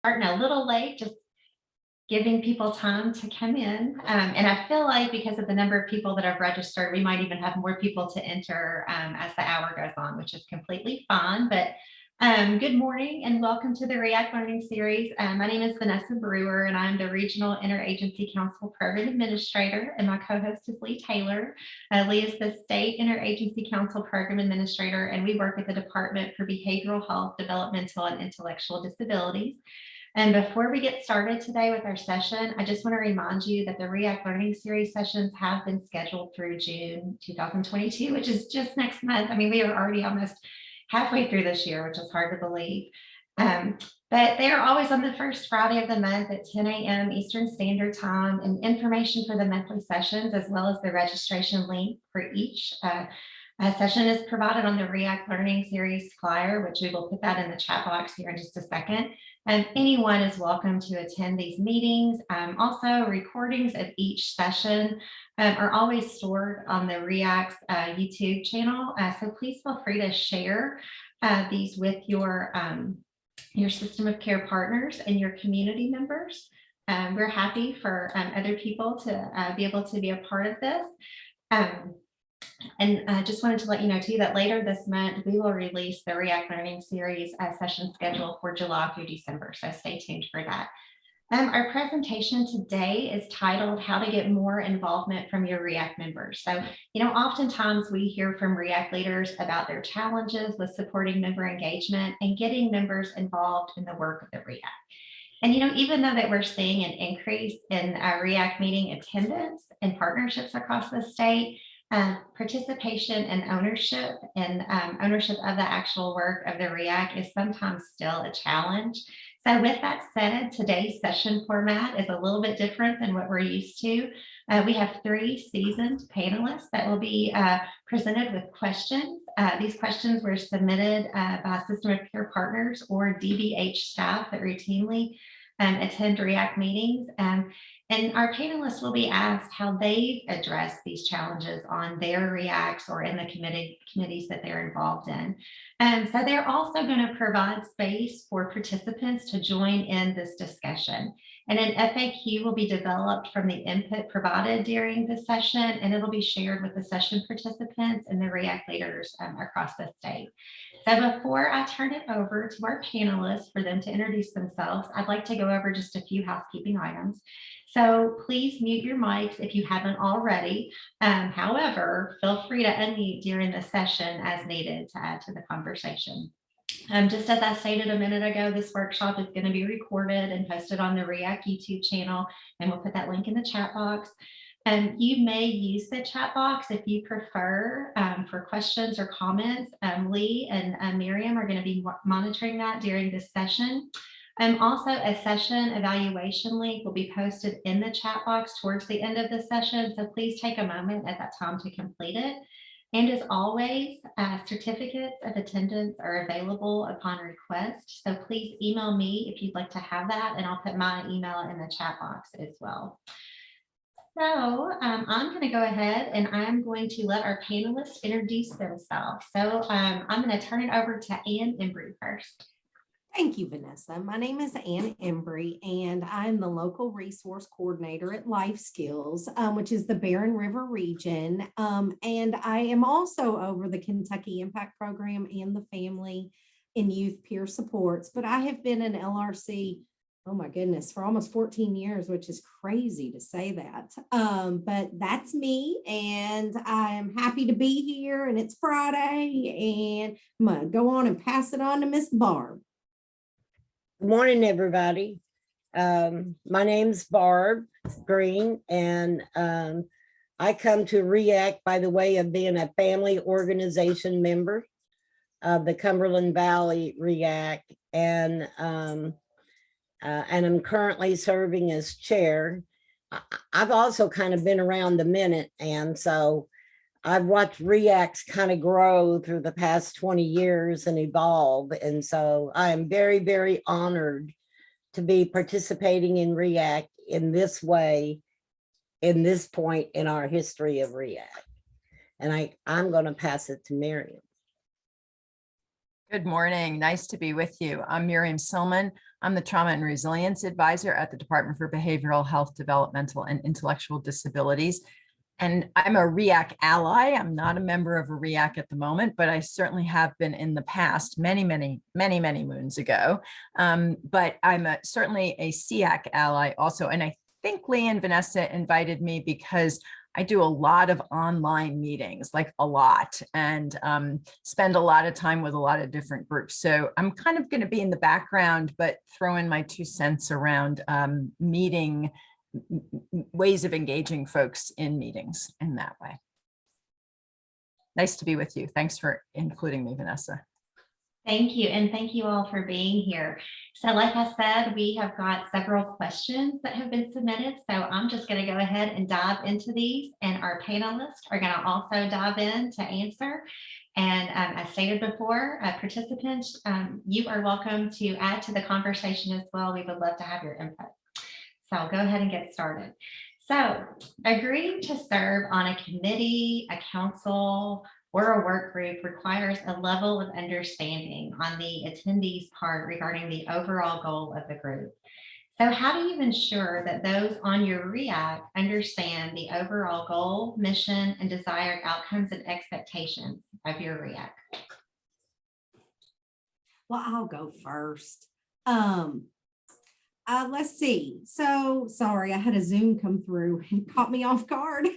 starting a little late, just giving people time to come in. And I feel like because of the number of people that have registered, we might even have more people to enter as the hour goes on, which is completely fine. But good morning and welcome to the RIAC Learning Series. My name is Vanessa Brewer and I'm the Regional Interagency Council Program Administrator, and my co-host is Lee Taylor. Lee is the State Interagency Council Program Administrator, and we work with the Department for Behavioral Health, Developmental, and Intellectual Disabilities. And before we get started today with our session, I just want to remind you that the RIAC Learning Series sessions have been scheduled through June 2022, which is just next month. I mean, we are already almost halfway through this year, which is hard to believe. But they are always on the first Friday of the month at 10 a.m. Eastern Standard Time, and information for the monthly sessions, as well as the registration link for each session, is provided on the RIAC Learning Series flyer, which we will put that in the chat box here in just a second. And anyone is welcome to attend these meetings. Also, recordings of each session are always stored on the RIAC's YouTube channel. So please feel free to share these with your system of care partners and your community members. We're happy for other people to be able to be a part of this. And I just wanted to let you know too that later this month we will release the RIAC Learning Series session schedule for July through December, so stay tuned for that. Our presentation today is titled How to Get More Involvement from Your RIAC Members. So, oftentimes we hear from RIAC leaders about their challenges with supporting member engagement and getting members involved in the work of the RIAC. And, even though that we're seeing an increase in RIAC meeting attendance and partnerships across the state, participation and ownership of the actual work of the RIAC is sometimes still a challenge. So with that said, today's session format is a little bit different than what we're used to. We have 3 seasoned panelists that will be presented with questions. These questions were submitted by System of Care partners or DBH staff that routinely attend RIAC meetings. And our panelists will be asked how they address these challenges on their RIACs or in the committees that they're involved in. So they're also going to provide space for participants to join in this discussion. And an FAQ will be developed from the input provided during the session, and it'll be shared with the session participants and the RIAC leaders across the state. So before I turn it over to our panelists for them to introduce themselves, I'd like to go over just a few housekeeping items. So please mute your mics if you haven't already. However, feel free to unmute during the session as needed to add to the conversation. Just as I stated a minute ago, this workshop is going to be recorded and posted on the RIAC YouTube channel, and we'll put that link in the chat box. You may use the chat box if you prefer for questions or comments. Lee and Miriam are going to be monitoring that during this session. Also, a session evaluation link will be posted in the chat box towards the end of the session, so please take a moment at that time to complete it. And as always, certificates of attendance are available upon request, so please email me if you'd like to have that, and I'll put my email in the chat box as well. So I'm going to go ahead and I'm going to let our panelists introduce themselves. So I'm going to turn it over to Embry first. Thank you, Vanessa. My name is Embry, and I'm the local resource coordinator at Life Skills, which is the Barren River region. And I am also over the Kentucky Impact Program and the Family and Youth Peer Supports. But I have been in LRC, oh my goodness, for almost 14 years, which is crazy to say that. But that's me, and I'm happy to be here, and it's Friday, and I'm going to go on and pass it on to Miss Barb. Good morning, everybody. My name's Barb Greene, and I come to RIAC by the way of being a family organization member of the Cumberland Valley RIAC, and I'm currently serving as chair. I've also kind of been around a minute, and so I've watched RIACs kind of grow through the past 20 years and evolve. And so I am very, very honored to be participating in RIAC in this way, in this point in our history of RIAC. And I'm going to pass it to Miriam. Good morning. Nice to be with you. I'm Miriam Silman. I'm the Trauma and Resilience Advisor at the Department for Behavioral Health, Developmental, and Intellectual Disabilities. And I'm a RIAC ally. I'm not a member of a RIAC at the moment, but I certainly have been in the past, many moons ago. But I'm certainly a SEAC ally also. And I think Lee and Vanessa invited me because I do a lot of online meetings, like a lot, and spend a lot of time with a lot of different groups. So I'm kind of going to be in the background, but throw in my 2 cents around meeting ways of engaging folks in meetings in that way. Nice to be with you. Thanks for including me, Vanessa. Thank you. And thank you all for being here. So like I said, we have got several questions that have been submitted. So I'm just going to go ahead and dive into these, and our panelists are going to also dive in to answer. And as stated before, participants, you are welcome to add to the conversation as well. We would love to have your input. So I'll go ahead and get started. So agreeing to serve on a committee, a council, or a work group requires a level of understanding on the attendees' part regarding the overall goal of the group. So how do you ensure that those on your RIAC understand the overall goal, mission, and desired outcomes and expectations of your RIAC? Well, I'll go first. Let's see. So sorry, I had a Zoom come through and caught me off guard.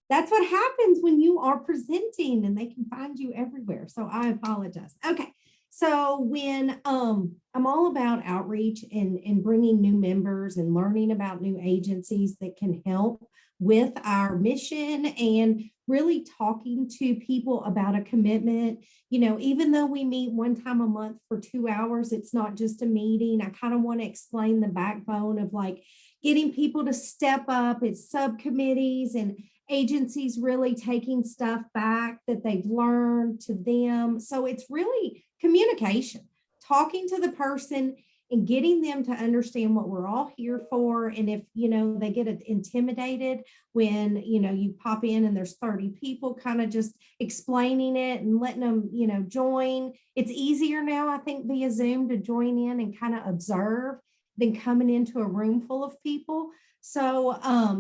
That's what happens when you are presenting and they can find you everywhere. So I apologize. Okay. So when I'm all about outreach and bringing new members and learning about new agencies that can help with our mission and really talking to people about a commitment. You know, even though we meet one time a month for 2 hours, it's not just a meeting. I kind of want to explain the backbone of like getting people to step up. It's subcommittees and agencies really taking stuff back that they've learned to them. So it's really communication, talking to the person and getting them to understand what we're all here for. And if, you know, they get intimidated when, you know, you pop in and there's 30 people, kind of just explaining it and letting them, you know, join. It's easier now, I think, via Zoom to join in and kind of observe than coming into a room full of people. So,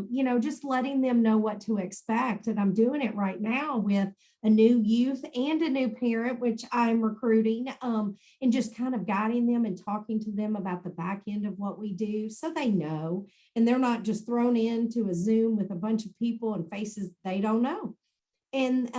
you know, just letting them know what to expect. And I'm doing it right now with a new youth and a new parent, which I'm recruiting, and just kind of guiding them and talking to them about the back end of what we do so they know, and they're not just thrown into a Zoom with a bunch of people and faces they don't know. And,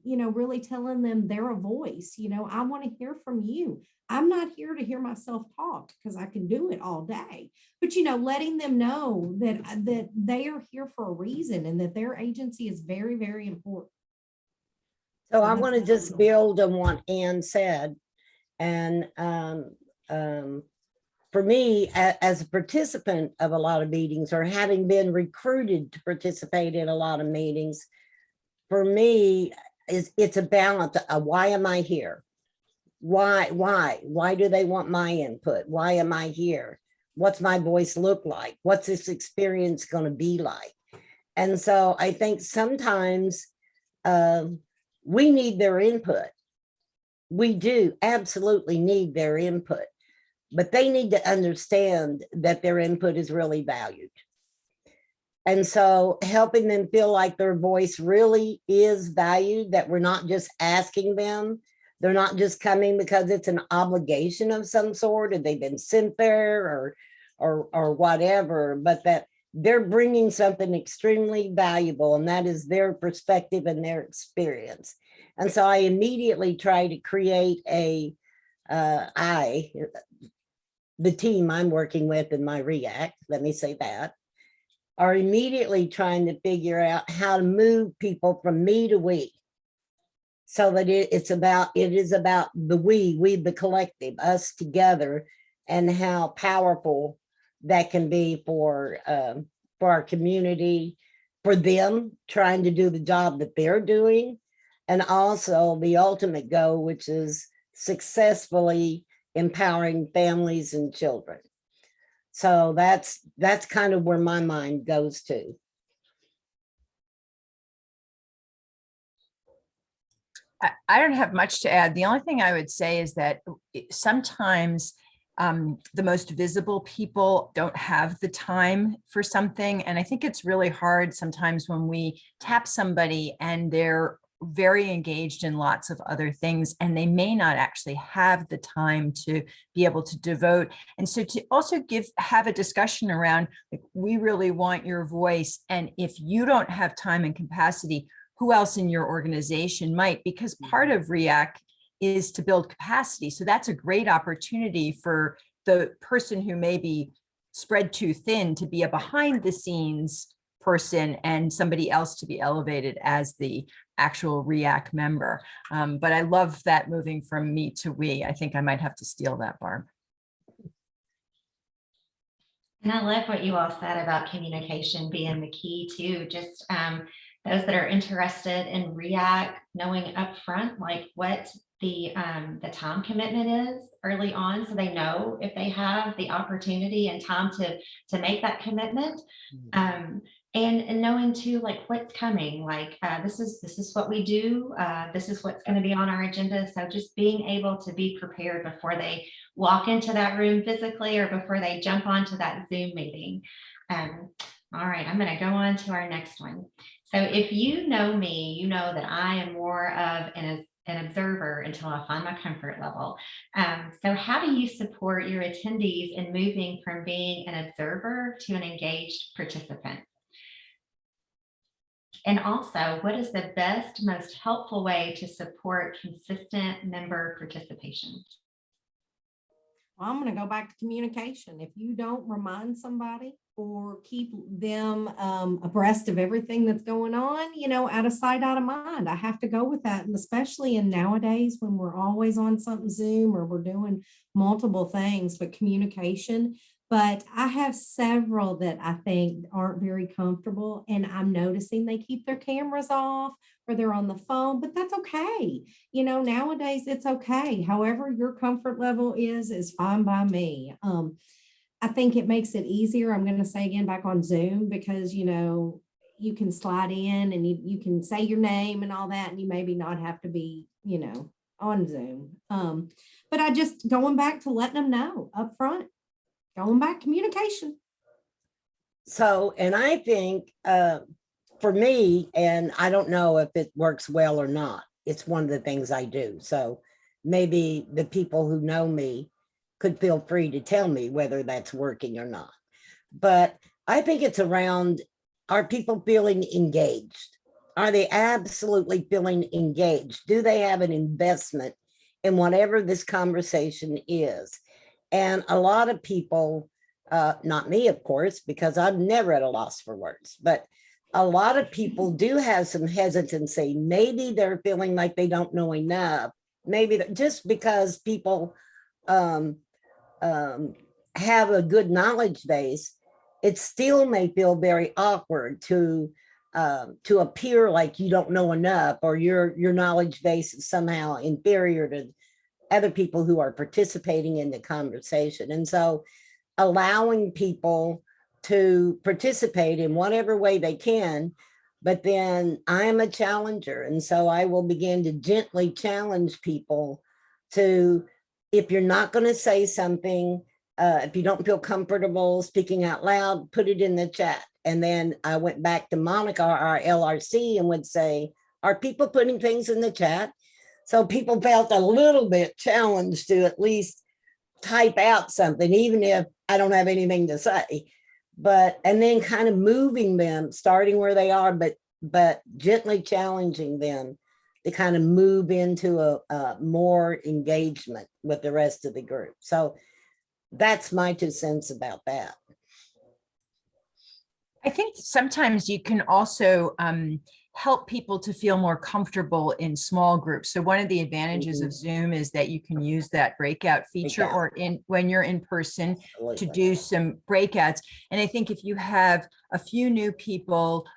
you know, really telling them they're a voice. You know, I want to hear from you. I'm not here to hear myself talk because I can do it all day. But, you know, letting them know that they are here for a reason and that their agency is very, very important. So I want to just build on what Ann said. And for me, as a participant of a lot of meetings, or having been recruited to participate in a lot of meetings, for me, it's a balance. Why am I here? Why do they want my input? Why am I here? What's my voice look like? What's this experience going to be like? And so I think sometimes we need their input. We do absolutely need their input, but they need to understand that their input is really valued. And so helping them feel like their voice really is valued, that we're not just asking them. They're not just coming because it's an obligation of some sort, or they've been sent there or whatever, but that they're bringing something extremely valuable, and that is their perspective and their experience. And so I immediately try to create the team I'm working with in my RIAC, let me say that, are immediately trying to figure out how to move people from me to we. So that it is about the we, the collective, us together, and how powerful that can be for our community, for them trying to do the job that they're doing, and also the ultimate goal, which is successfully empowering families and children. So that's kind of where my mind goes to. I don't have much to add. The only thing I would say is that sometimes the most visible people don't have the time for something. And I think it's really hard sometimes when we tap somebody and they're very engaged in lots of other things, and they may not actually have the time to be able to devote. And so to also have a discussion around, like, we really want your voice. And if you don't have time and capacity, who else in your organization might? Because part of RIAC is to build capacity. So that's a great opportunity for the person who may be spread too thin to be a behind the scenes person and somebody else to be elevated as the actual RIAC member. But I love that moving from me to we. I think I might have to steal that, Barb. And I love what you all said about communication being the key too. Just those that are interested in RIAC, knowing upfront like what the time commitment is early on, so they know if they have the opportunity and time to make that commitment. And knowing too, like, what's coming, like this is what we do, this is what's going to be on our agenda. So just being able to be prepared before they walk into that room physically or before they jump onto that Zoom meeting. All right, I'm going to go on to our next one. So if you know me, you know that I am more of an observer until I find my comfort level. So how do you support your attendees in moving from being an observer to an engaged participant? And also, what is the best, most helpful way to support consistent member participation? Well, I'm going to go back to communication. If you don't remind somebody or keep them abreast of everything that's going on, out of sight, out of mind, I have to go with that. And especially in nowadays when we're always on something Zoom or we're doing multiple things, but communication. But I have several that I think aren't very comfortable, and I'm noticing they keep their cameras off or they're on the phone, but that's okay. Nowadays it's okay. However your comfort level is fine by me. I think it makes it easier. I'm going to say again back on Zoom because, you can slide in and you can say your name and all that, and you maybe not have to be, on Zoom. But I just going back to letting them know up front. Going back, communication. So, and I think for me, and I don't know if it works well or not, it's one of the things I do. So maybe the people who know me could feel free to tell me whether that's working or not. But I think it's around, are people feeling engaged? Are they absolutely feeling engaged? Do they have an investment in whatever this conversation is? And a lot of people, not me, of course, because I'm never at a loss for words, but a lot of people do have some hesitancy. Maybe they're feeling like they don't know enough. Maybe just because people have a good knowledge base, it still may feel very awkward to appear like you don't know enough or your knowledge base is somehow inferior to other people who are participating in the conversation. And so allowing people to participate in whatever way they can, but then I am a challenger. And so I will begin to gently challenge people to, if you're not going to say something, if you don't feel comfortable speaking out loud, put it in the chat. And then I went back to Monica, our LRC, and would say, are people putting things in the chat? So people felt a little bit challenged to at least type out something, even if I don't have anything to say. And then kind of moving them, starting where they are, but gently challenging them to kind of move into a more engagement with the rest of the group. So that's my 2 cents about that. I think sometimes you can also help people to feel more comfortable in small groups. So one of the advantages of Zoom is that you can use that breakout feature or when you're in person to do some breakouts. And I think if you have a few new people,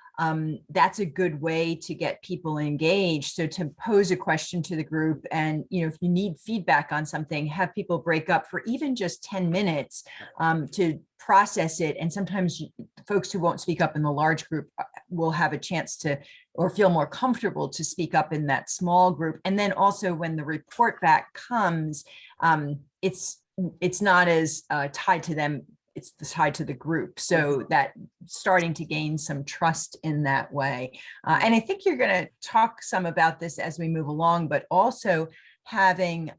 that's a good way to get people engaged. So to pose a question to the group and, if you need feedback on something, have people break up for even just 10 minutes to process it. And sometimes folks who won't speak up in the large group will have a chance to or feel more comfortable to speak up in that small group. And then also when the report back comes, it's not as tied to them, it's tied to the group. So that starting to gain some trust in that way. And I think you're going to talk some about this as we move along, but also having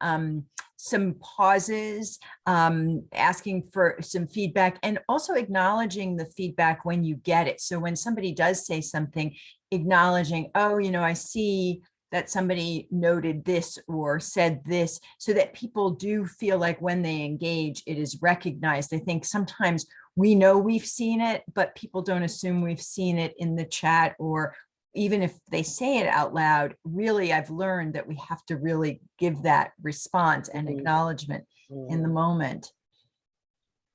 some pauses, asking for some feedback, and also acknowledging the feedback when you get it. So when somebody does say something, acknowledging, oh, I see that somebody noted this or said this, so that people do feel like when they engage, it is recognized. I think sometimes we know we've seen it, but people don't assume we've seen it in the chat, or even if they say it out loud. Really, I've learned that we have to really give that response and acknowledgement in the moment.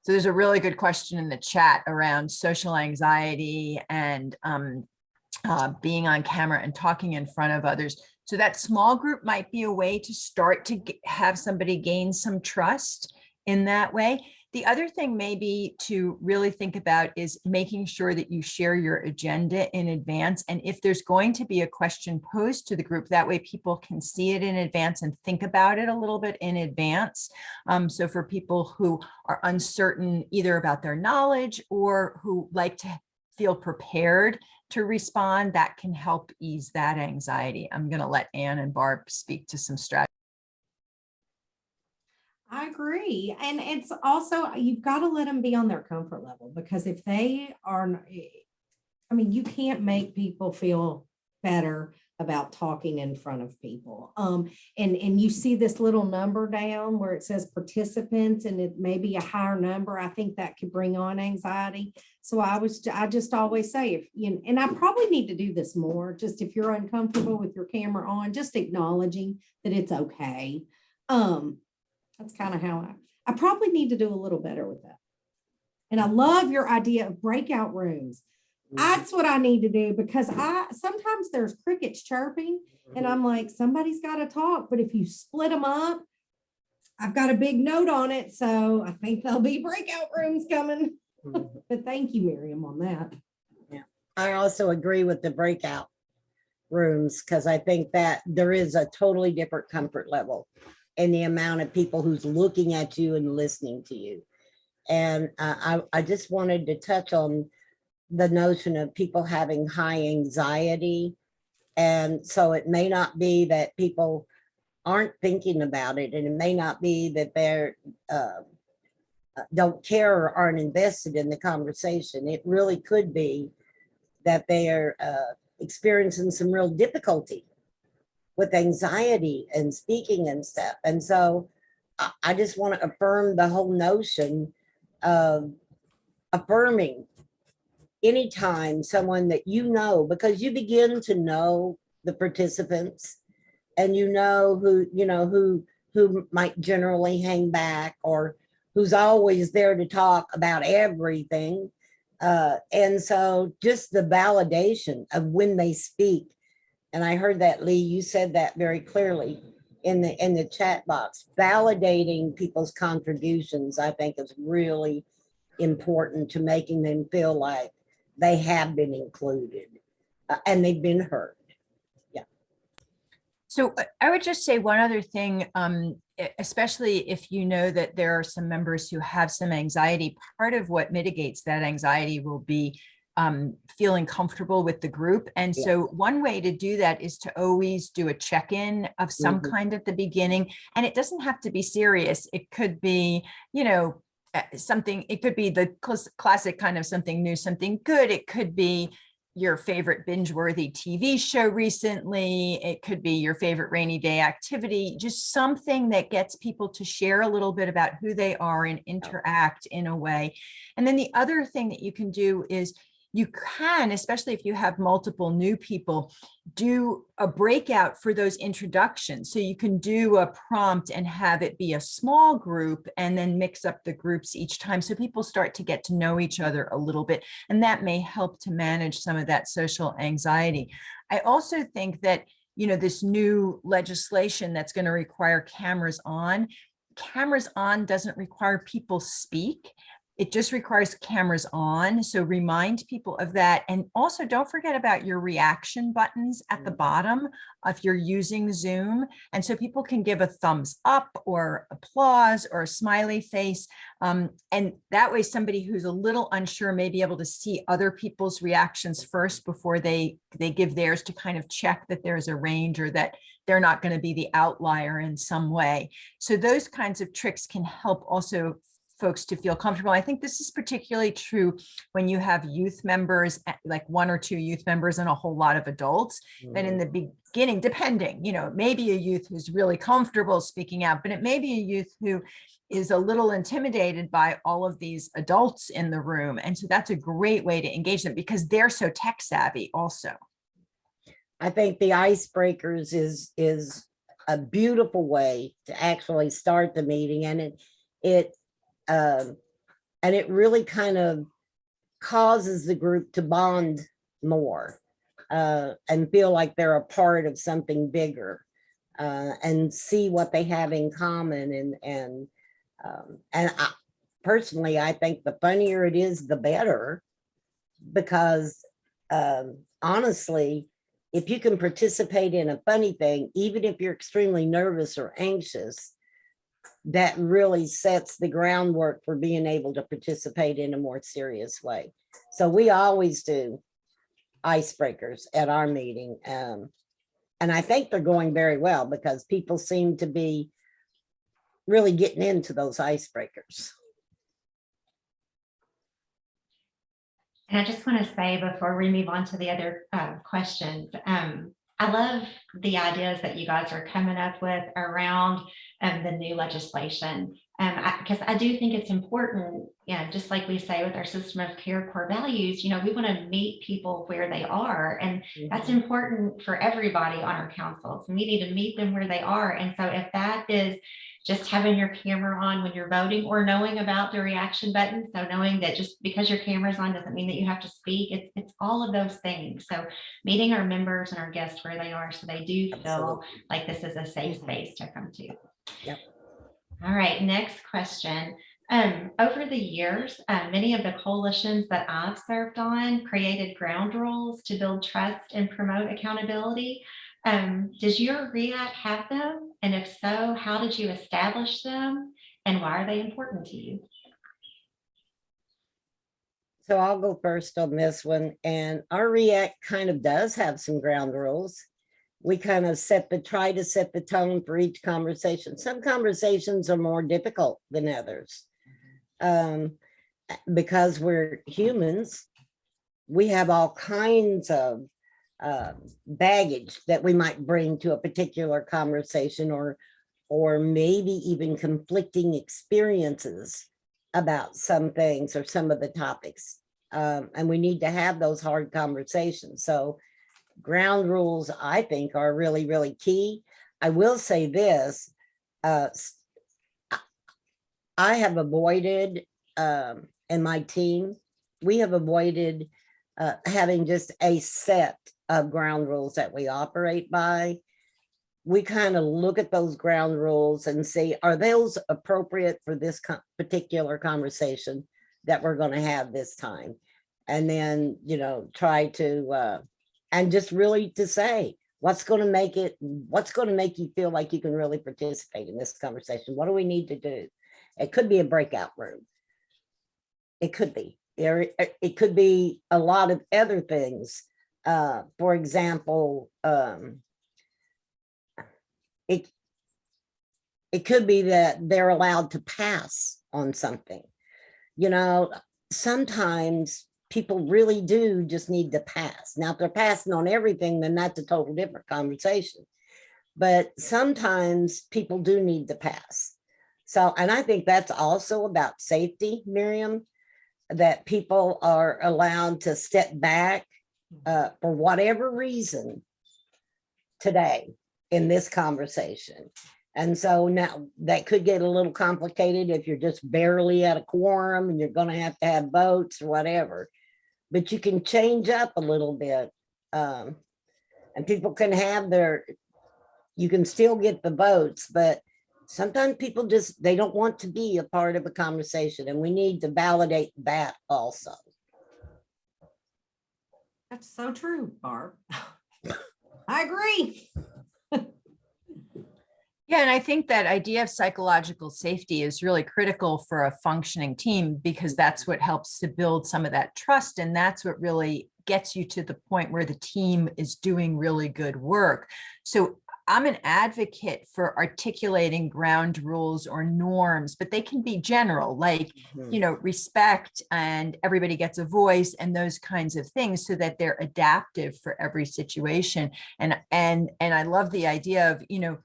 So there's a really good question in the chat around social anxiety and being on camera and talking in front of others. So that small group might be a way to start to have somebody gain some trust in that way. The other thing maybe to really think about is making sure that you share your agenda in advance. And if there's going to be a question posed to the group, that way people can see it in advance and think about it a little bit in advance. So for people who are uncertain either about their knowledge or who like to feel prepared to respond, that can help ease that anxiety. I'm going to let Anne and Barb speak to some strategies. I agree. And it's also, you've got to let them be on their comfort level, because if they are, you can't make people feel better about talking in front of people. And you see this little number down where it says participants, and it may be a higher number. I think that could bring on anxiety. So I just always say, and I probably need to do this more, just if you're uncomfortable with your camera on, just acknowledging that it's okay. That's kind of how I probably need to do a little better with that. And I love your idea of breakout rooms. That's what I need to do, because sometimes there's crickets chirping and I'm like, somebody's got to talk. But if you split them up, I've got a big note on it. So I think there'll be breakout rooms coming. But thank you, Miriam, on that. Yeah, I also agree with the breakout rooms, because I think that there is a totally different comfort level in the amount of people who's looking at you and listening to you. And I just wanted to touch on the notion of people having high anxiety. And so it may not be that people aren't thinking about it, and it may not be that they're don't care or aren't invested in the conversation. It really could be that they are experiencing some real difficulty with anxiety and speaking and stuff. And so I just want to affirm the whole notion of affirming anytime someone that because you begin to know the participants, and who might generally hang back, or who's always there to talk about everything. And so just the validation of when they speak. And I heard that, Lee, you said that very clearly in the chat box. Validating people's contributions, I think, is really important to making them feel like they have been included and they've been heard. Yeah. So I would just say one other thing, especially if you know that there are some members who have some anxiety. Part of what mitigates that anxiety will be feeling comfortable with the group. And so one way to do that is to always do a check-in of some kind at the beginning. And it doesn't have to be serious. It could be, something, it could be the classic kind of something new, something good. It could be your favorite binge-worthy TV show recently. It could be your favorite rainy day activity, just something that gets people to share a little bit about who they are and interact in a way. And then the other thing that you can do is you can, especially if you have multiple new people, do a breakout for those introductions. So you can do a prompt and have it be a small group and then mix up the groups each time. So people start to get to know each other a little bit. And that may help to manage some of that social anxiety. I also think that, this new legislation that's going to require cameras on doesn't require people speak. It just requires cameras on. So remind people of that. And also don't forget about your reaction buttons at the bottom if you're using Zoom. And so people can give a thumbs up or applause or a smiley face. And that way somebody who's a little unsure may be able to see other people's reactions first before they give theirs, to kind of check that there's a range or that they're not going to be the outlier in some way. So those kinds of tricks can help also folks to feel comfortable. I think this is particularly true when you have youth members, like 1 or 2 youth members and a whole lot of adults. That in the beginning, depending, maybe a youth who's really comfortable speaking out, but it may be a youth who is a little intimidated by all of these adults in the room. And so that's a great way to engage them because they're so tech savvy also. I think the icebreakers is a beautiful way to actually start the meeting, and it really kind of causes the group to bond more and feel like they're a part of something bigger and see what they have in common. And personally, I think the funnier it is, the better, because honestly, if you can participate in a funny thing, even if you're extremely nervous or anxious, that really sets the groundwork for being able to participate in a more serious way. So we always do icebreakers at our meeting. And I think they're going very well because people seem to be really getting into those icebreakers. And I just want to say before we move on to the other questions, I love the ideas that you guys are coming up with around the new legislation. Because I do think it's important, just like we say with our system of care core values, we want to meet people where they are. And that's important for everybody on our councils. We need to meet them where they are. And so if that is just having your camera on when you're voting, or knowing about the reaction button. So knowing that just because your camera's on doesn't mean that you have to speak. It's all of those things. So meeting our members and our guests where they are so they do feel like this is a safe space to come to. Yep. All right, next question. Over the years, many of the coalitions that I've served on created ground rules to build trust and promote accountability. Does your RIAC have them? And if so, how did you establish them? And why are they important to you? So I'll go first on this one. And our RIAC kind of does have some ground rules. We kind of try to set the tone for each conversation. Some conversations are more difficult than others. Because we're humans, we have all kinds of baggage that we might bring to a particular conversation, or maybe even conflicting experiences about some things or some of the topics. And we need to have those hard conversations. So ground rules, I think, are really, really key. I will say this, I have avoided, and my team, we have avoided having just a set of ground rules that we operate by. We kind of look at those ground rules and say, are those appropriate for this particular conversation that we're going to have this time? And then, try to, and just really to say, what's going to make you feel like you can really participate in this conversation? What do we need to do? It could be a breakout room. It could be. It could be a lot of other things. For example, it could be that they're allowed to pass on something. Sometimes people really do just need to pass. Now, if they're passing on everything, then that's a total different conversation. But sometimes people do need to pass. So, and I think that's also about safety, Miriam, that people are allowed to step back for whatever reason today in this conversation. And so now that could get a little complicated if you're just barely at a quorum and you're going to have votes or whatever. But you can change up a little bit, and people can have you can still get the votes, but sometimes people just, they don't want to be a part of a conversation, and we need to validate that also. That's so true, Barb. I agree. Yeah, and I think that idea of psychological safety is really critical for a functioning team, because that's what helps to build some of that trust. And that's what really gets you to the point where the team is doing really good work. So I'm an advocate for articulating ground rules or norms, but they can be general, like, you know, respect and everybody gets a voice and those kinds of things, so that they're adaptive for every situation. And I love the idea of, you know,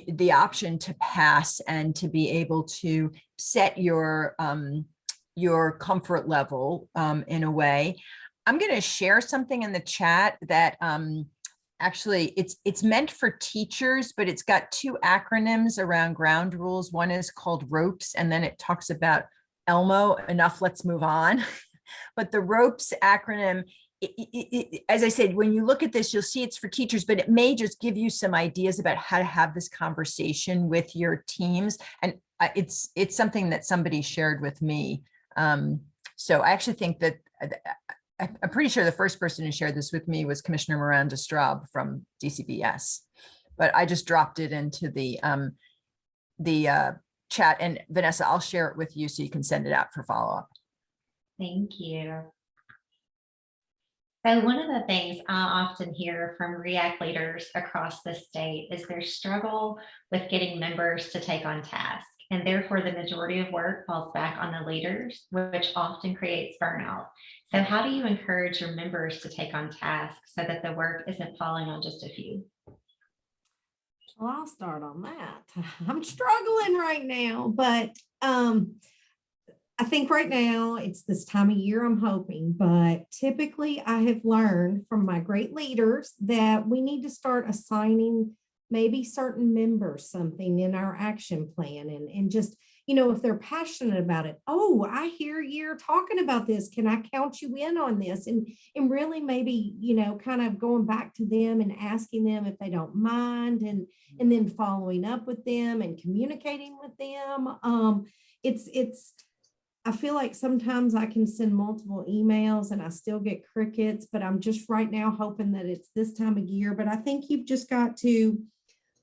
the option to pass and to be able to set your comfort level in a way. I'm going to share something in the chat that actually it's meant for teachers, but it's got two acronyms around ground rules. One is called ROPES, and then it talks about Elmo. Enough, let's move on. But the ROPES acronym, as I said, when you look at this, you'll see it's for teachers, but it may just give you some ideas about how to have this conversation with your teams. And it's something that somebody shared with me. So I actually think that I'm pretty sure the first person who shared this with me was Commissioner Miranda Straub from DCBS, but I just dropped it into the chat. And Vanessa, I'll share it with you so you can send it out for follow-up. Thank you. So one of the things I often hear from RIAC leaders across the state is their struggle with getting members to take on tasks, and therefore the majority of work falls back on the leaders, which often creates burnout. So how do you encourage your members to take on tasks so that the work isn't falling on just a few? Well, I'll start on that. I'm struggling right now, but I think right now it's this time of year, I'm hoping, but typically I have learned from my great leaders that we need to start assigning maybe certain members something in our action plan, and just, you know, if they're passionate about it, oh, I hear you're talking about this. Can I count you in on this? And really maybe, you know, kind of going back to them and asking them if they don't mind, and then following up with them and communicating with them. I feel like sometimes I can send multiple emails and I still get crickets, but I'm just right now hoping that it's this time of year. But I think you've just got to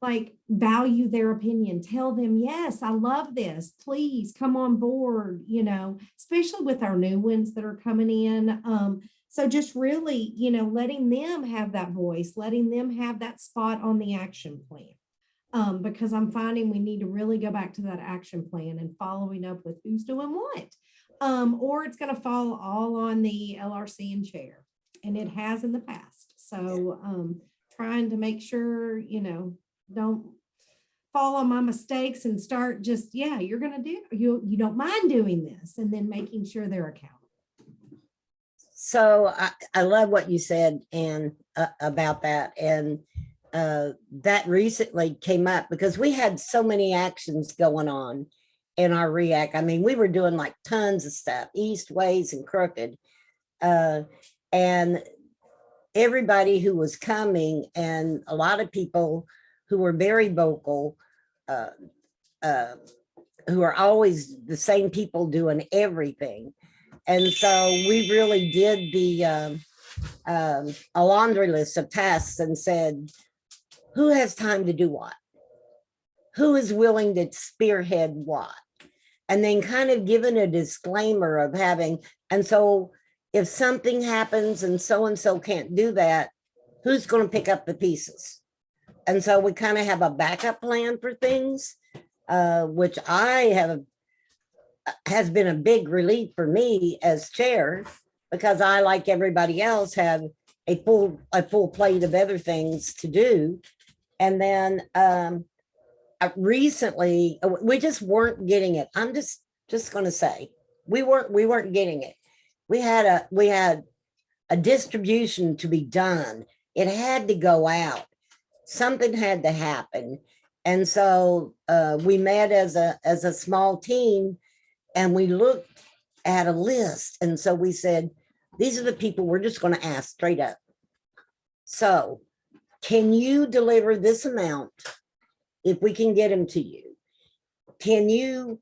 like value their opinion. Tell them, yes, I love this. Please come on board, you know, especially with our new ones that are coming in. So just really, you know, letting them have that voice, letting them have that spot on the action plan. Because I'm finding we need to really go back to that action plan and following up with who's doing what. Or it's going to fall all on the LRC and chair, and it has in the past. So trying to make sure, you know, don't fall on my mistakes and start just, yeah, you're going to do, you don't mind doing this, and then making sure they're accountable. So I love what you said, and about that. And that recently came up because we had so many actions going on in our RIAC. I mean, we were doing like tons of stuff, east, ways, and crooked. And everybody who was coming, and a lot of people who were very vocal, who are always the same people doing everything. And so we really did the a laundry list of tasks and said, who has time to do what? Who is willing to spearhead what? And then kind of given a disclaimer of having, and so if something happens and so can't do that, who's going to pick up the pieces? And so we kind of have a backup plan for things, which has been a big relief for me as chair, because I, like everybody else, have a full plate of other things to do. And then recently we just weren't getting it. I'm just going to say we weren't getting it. We had a distribution to be done. It had to go out. Something had to happen. And so we met as a small team, and we looked at a list. And so we said, these are the people we're just going to ask straight up. So can you deliver this amount if we can get them to you, can you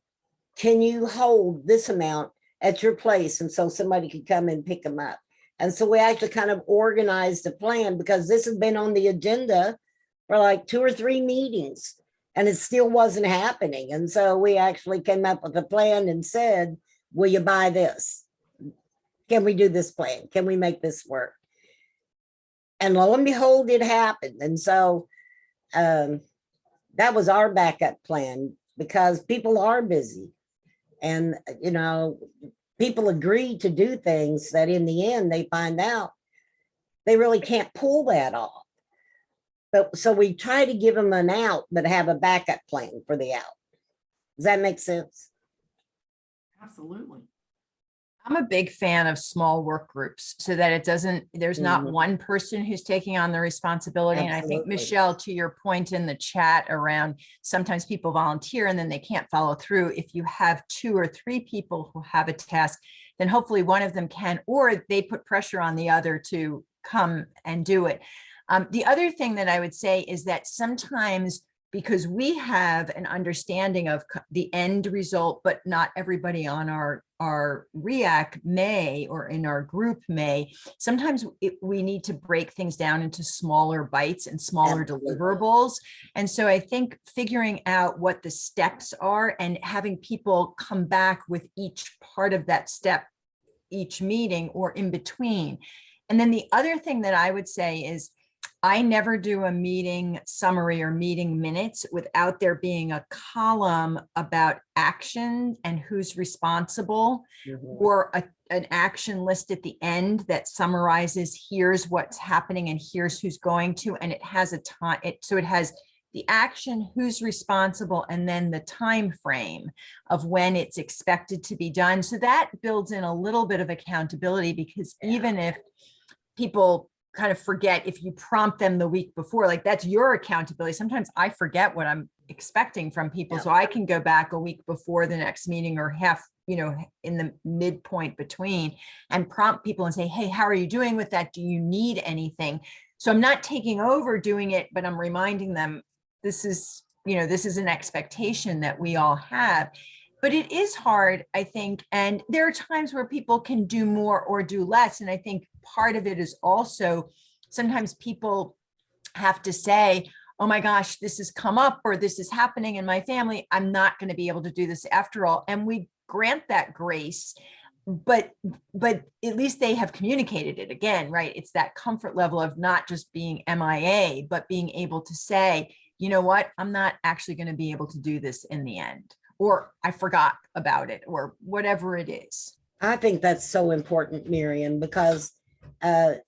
hold this amount at your place? And so somebody could come and pick them up. And so we actually kind of organized a plan, because this has been on the agenda for like 2 or 3 meetings and it still wasn't happening. And so we actually came up with a plan and said, will you buy this? Can we do this plan? Can we make this work? And lo and behold, it happened. And so that was our backup plan, because people are busy. And, people agree to do things that in the end they find out they really can't pull that off. But so we try to give them an out, but have a backup plan for the out. Does that make sense? Absolutely. I'm a big fan of small work groups, so that there's not one person who's taking on the responsibility. And I think, Absolutely. Michelle, to your point in the chat around sometimes people volunteer and then they can't follow through. If you have 2 or 3 people who have a task, then hopefully one of them can, or they put pressure on the other to come and do it. The other thing that I would say is that sometimes, because we have an understanding of the end result, but not everybody on our RIAC may, or in our group may, sometimes we need to break things down into smaller bites and smaller deliverables. And so I think figuring out what the steps are and having people come back with each part of that step, each meeting or in between. And then the other thing that I would say is, I never do a meeting summary or meeting minutes without there being a column about action and who's responsible, or an action list at the end that summarizes here's what's happening and here's who's going to, and it has a time. So it has the action, who's responsible, and then the time frame of when it's expected to be done. So that builds in a little bit of accountability, because even if people kind of forget, if you prompt them the week before, like that's your accountability. Sometimes I forget what I'm expecting from people. So I can go back a week before the next meeting, or half, in the midpoint between, and prompt people and say, hey, how are you doing with that? Do you need anything? So I'm not taking over doing it, but I'm reminding them this is an expectation that we all have. But it is hard, I think. And there are times where people can do more or do less. And I think part of it is also sometimes people have to say, oh my gosh, this has come up, or this is happening in my family. I'm not going to be able to do this after all. And we grant that grace, but at least they have communicated it again, right? It's that comfort level of not just being MIA, but being able to say, you know what, I'm not actually going to be able to do this in the end, or I forgot about it, or whatever it is. I think that's so important, Miriam, because it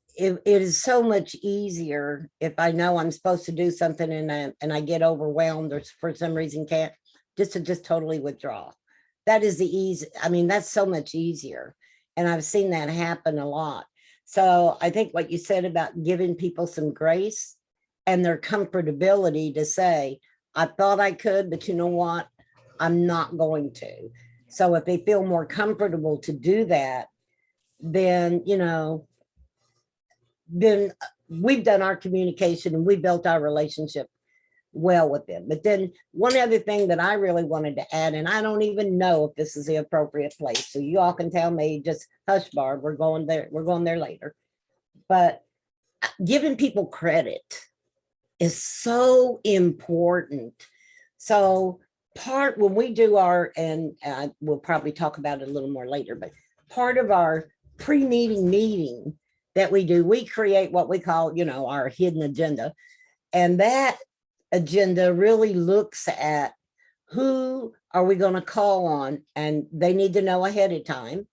is so much easier if I know I'm supposed to do something and I get overwhelmed, or for some reason can't, just totally withdraw. That is the easy. I mean, that's so much easier. And I've seen that happen a lot. So I think what you said about giving people some grace and their comfortability to say, I thought I could, but you know what? I'm not going to. So if they feel more comfortable to do that, then, then we've done our communication and we built our relationship well with them. But then one other thing that I really wanted to add, and I don't even know if this is the appropriate place, so you all can tell me, just hush, Barb, we're going there later. But giving people credit is so important. So when we do and we'll probably talk about it a little more later, but part of our pre-meeting meeting that we do, we create what we call, our hidden agenda. And that agenda really looks at who are we going to call on, and they need to know ahead of time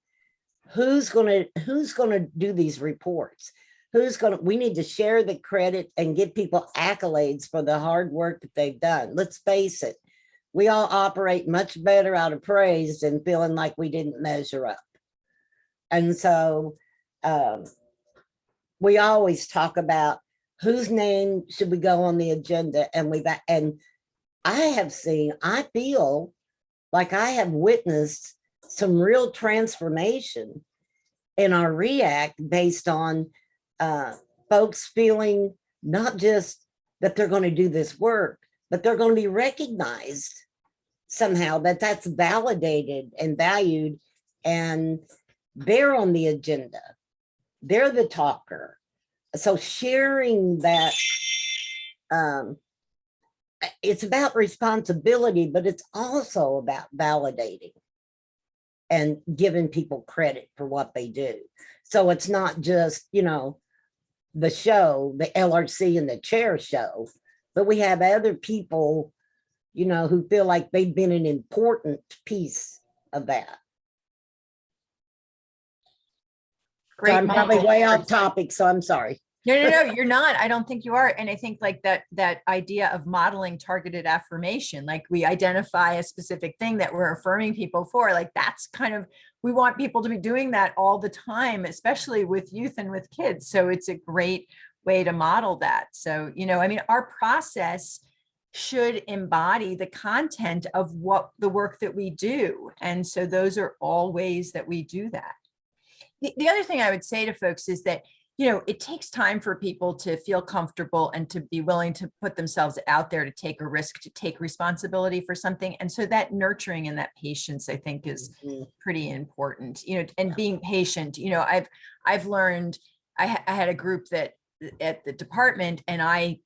who's going to do these reports. We need to share the credit and give people accolades for the hard work that they've done. Let's face it, we all operate much better out of praise than feeling like we didn't measure up. And so we always talk about whose name should we go on the agenda. And I feel like I have witnessed some real transformation in our RIAC based on folks feeling not just that they're going to do this work, but they're going to be recognized somehow, that that's validated and valued, and they're on the agenda. They're the talker. So sharing that, it's about responsibility, but it's also about validating and giving people credit for what they do. So it's not just, you know, the show, the LRC and the chair show, but we have other people, you know, who feel like they've been an important piece of that. So Great I'm probably model. way off topic, so I'm sorry. No, you're not. I don't think you are. And I think like that idea of modeling targeted affirmation, like we identify a specific thing that we're affirming people for, like that's kind of, we want people to be doing that all the time, especially with youth and with kids. So it's a great way to model that. So, you know, I mean, our process should embody the content of what the work that we do. And so those are all ways that we do that. The other thing I would say to folks is that, you know, it takes time for people to feel comfortable and to be willing to put themselves out there, to take a risk, to take responsibility for something. And so that nurturing and that patience, I think, is pretty important, you know, and being patient. You know, I've learned, I had a group that at the department, and I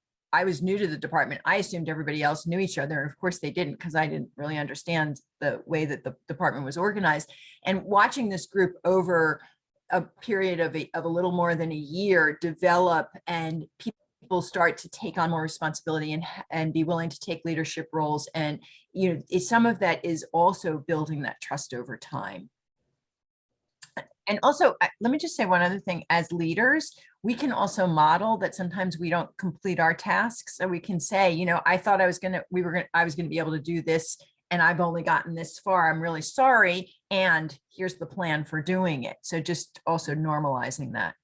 was new to the department. I assumed everybody else knew each other. And of course they didn't, because I didn't really understand the way that the department was organized. And watching this group over a period of a little more than a year develop, and people start to take on more responsibility and be willing to take leadership roles. And, you know, some of that is also building that trust over time. And also, let me just say one other thing. As leaders, we can also model that sometimes we don't complete our tasks. So we can say, you know, I thought I was going to be able to do this, and I've only gotten this far. I'm really sorry. And here's the plan for doing it. So just also normalizing that.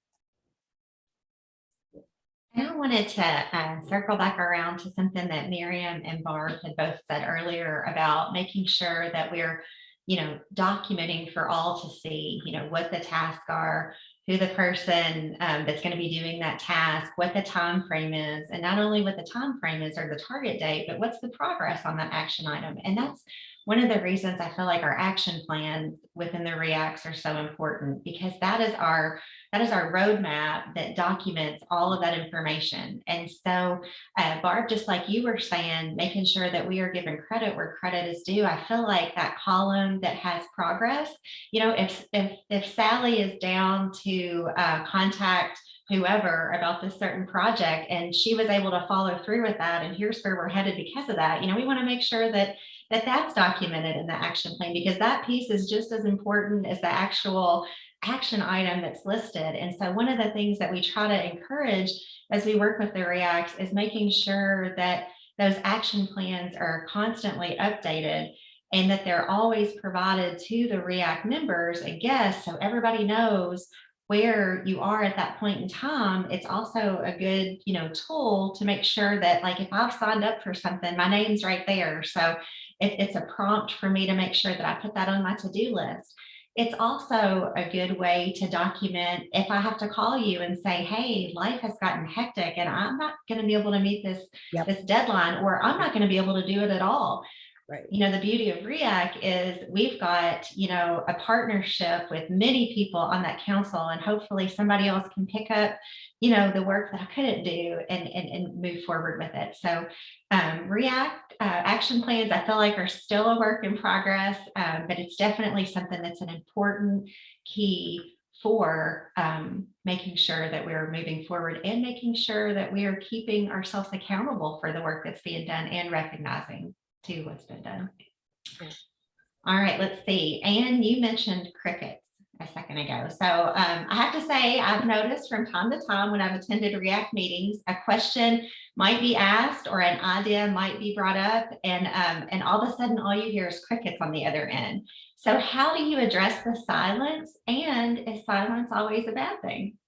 And I wanted to circle back around to something that Miriam and Barb had both said earlier about making sure that we're, you know, documenting for all to see, you know, what the tasks are, who the person that's going to be doing that task, what the time frame is, and not only what the time frame is or the target date, but what's the progress on that action item. And that's one of the reasons I feel like our action plans within the RIACs are so important, because that is our roadmap that documents all of that information. And so, Barb, just like you were saying, making sure that we are given credit where credit is due. I feel like that column that has progress, you know, if Sally is down to contact whoever about this certain project, and she was able to follow through with that, and here's where we're headed because of that, you know, we want to make sure that that's documented in the action plan, because that piece is just as important as the actual action item that's listed. And so one of the things that we try to encourage as we work with the RIACs is making sure that those action plans are constantly updated, and that they're always provided to the RIAC members and guests, so everybody knows where you are at that point in time. It's also a good, you know, tool to make sure that, like, if I've signed up for something, my name's right there. So it's a prompt for me to make sure that I put that on my to-do list. It's also a good way to document if I have to call you and say, hey, life has gotten hectic and I'm not going to be able to meet this deadline, or I'm not going to be able to do it at all. Right. You know, the beauty of RIAC is we've got, you know, a partnership with many people on that council, and hopefully somebody else can pick up, you know, the work that I couldn't do and move forward with it. So RIAC action plans, I feel like, are still a work in progress, but it's definitely something that's an important key for making sure that we're moving forward and making sure that we are keeping ourselves accountable for the work that's being done and recognizing to what's been done. All right, let's see. Anne, you mentioned crickets a second ago. So I have to say, I've noticed from time to time when I've attended RIAC meetings, a question might be asked or an idea might be brought up, and all of a sudden all you hear is crickets on the other end. So how do you address the silence, and is silence always a bad thing?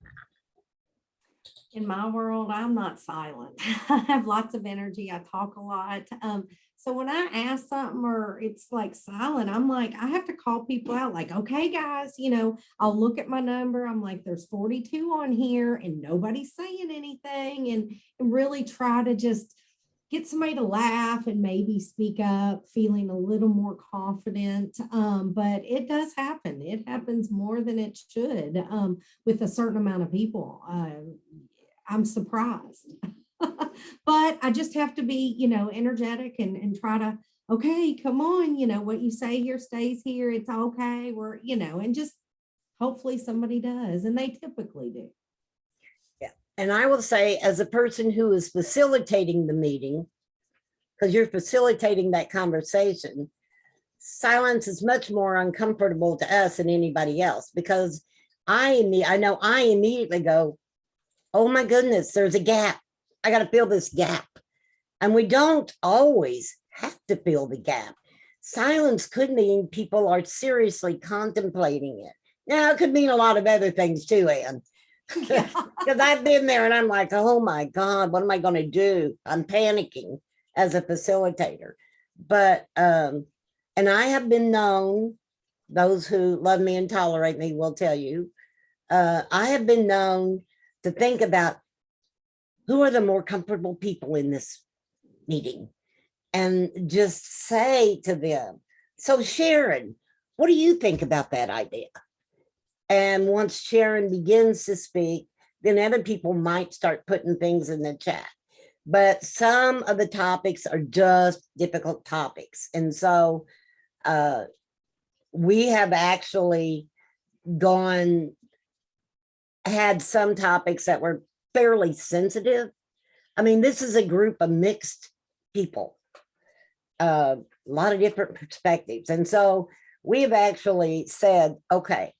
In my world, I'm not silent. I have lots of energy. I talk a lot. So when I ask something or it's like silent, I'm like, I have to call people out, like, okay, guys, you know, I'll look at my number. I'm like, there's 42 on here and nobody's saying anything, and really try to just get somebody to laugh and maybe speak up, feeling a little more confident. But it does happen. It happens more than it should with a certain amount of people. I'm surprised. But I just have to be, energetic and try to, okay, come on, what you say here stays here. It's okay. And just hopefully somebody does. And they typically do. And I will say, as a person who is facilitating the meeting, because you're facilitating that conversation, silence is much more uncomfortable to us than anybody else, because I know I immediately go, oh my goodness, there's a gap. I got to fill this gap. And we don't always have to fill the gap. Silence could mean people are seriously contemplating it. Now, it could mean a lot of other things too, Ann. Because I've been there and I'm like, oh my God, what am I going to do? I'm panicking as a facilitator. But, and I have been known, those who love me and tolerate me will tell you, I have been known to think about who are the more comfortable people in this meeting and just say to them, so Sharon, what do you think about that idea? And once Sharon begins to speak, then other people might start putting things in the chat. But some of the topics are just difficult topics. And so we have actually had some topics that were fairly sensitive. I mean, this is a group of mixed people, a lot of different perspectives. And so we have actually said, okay,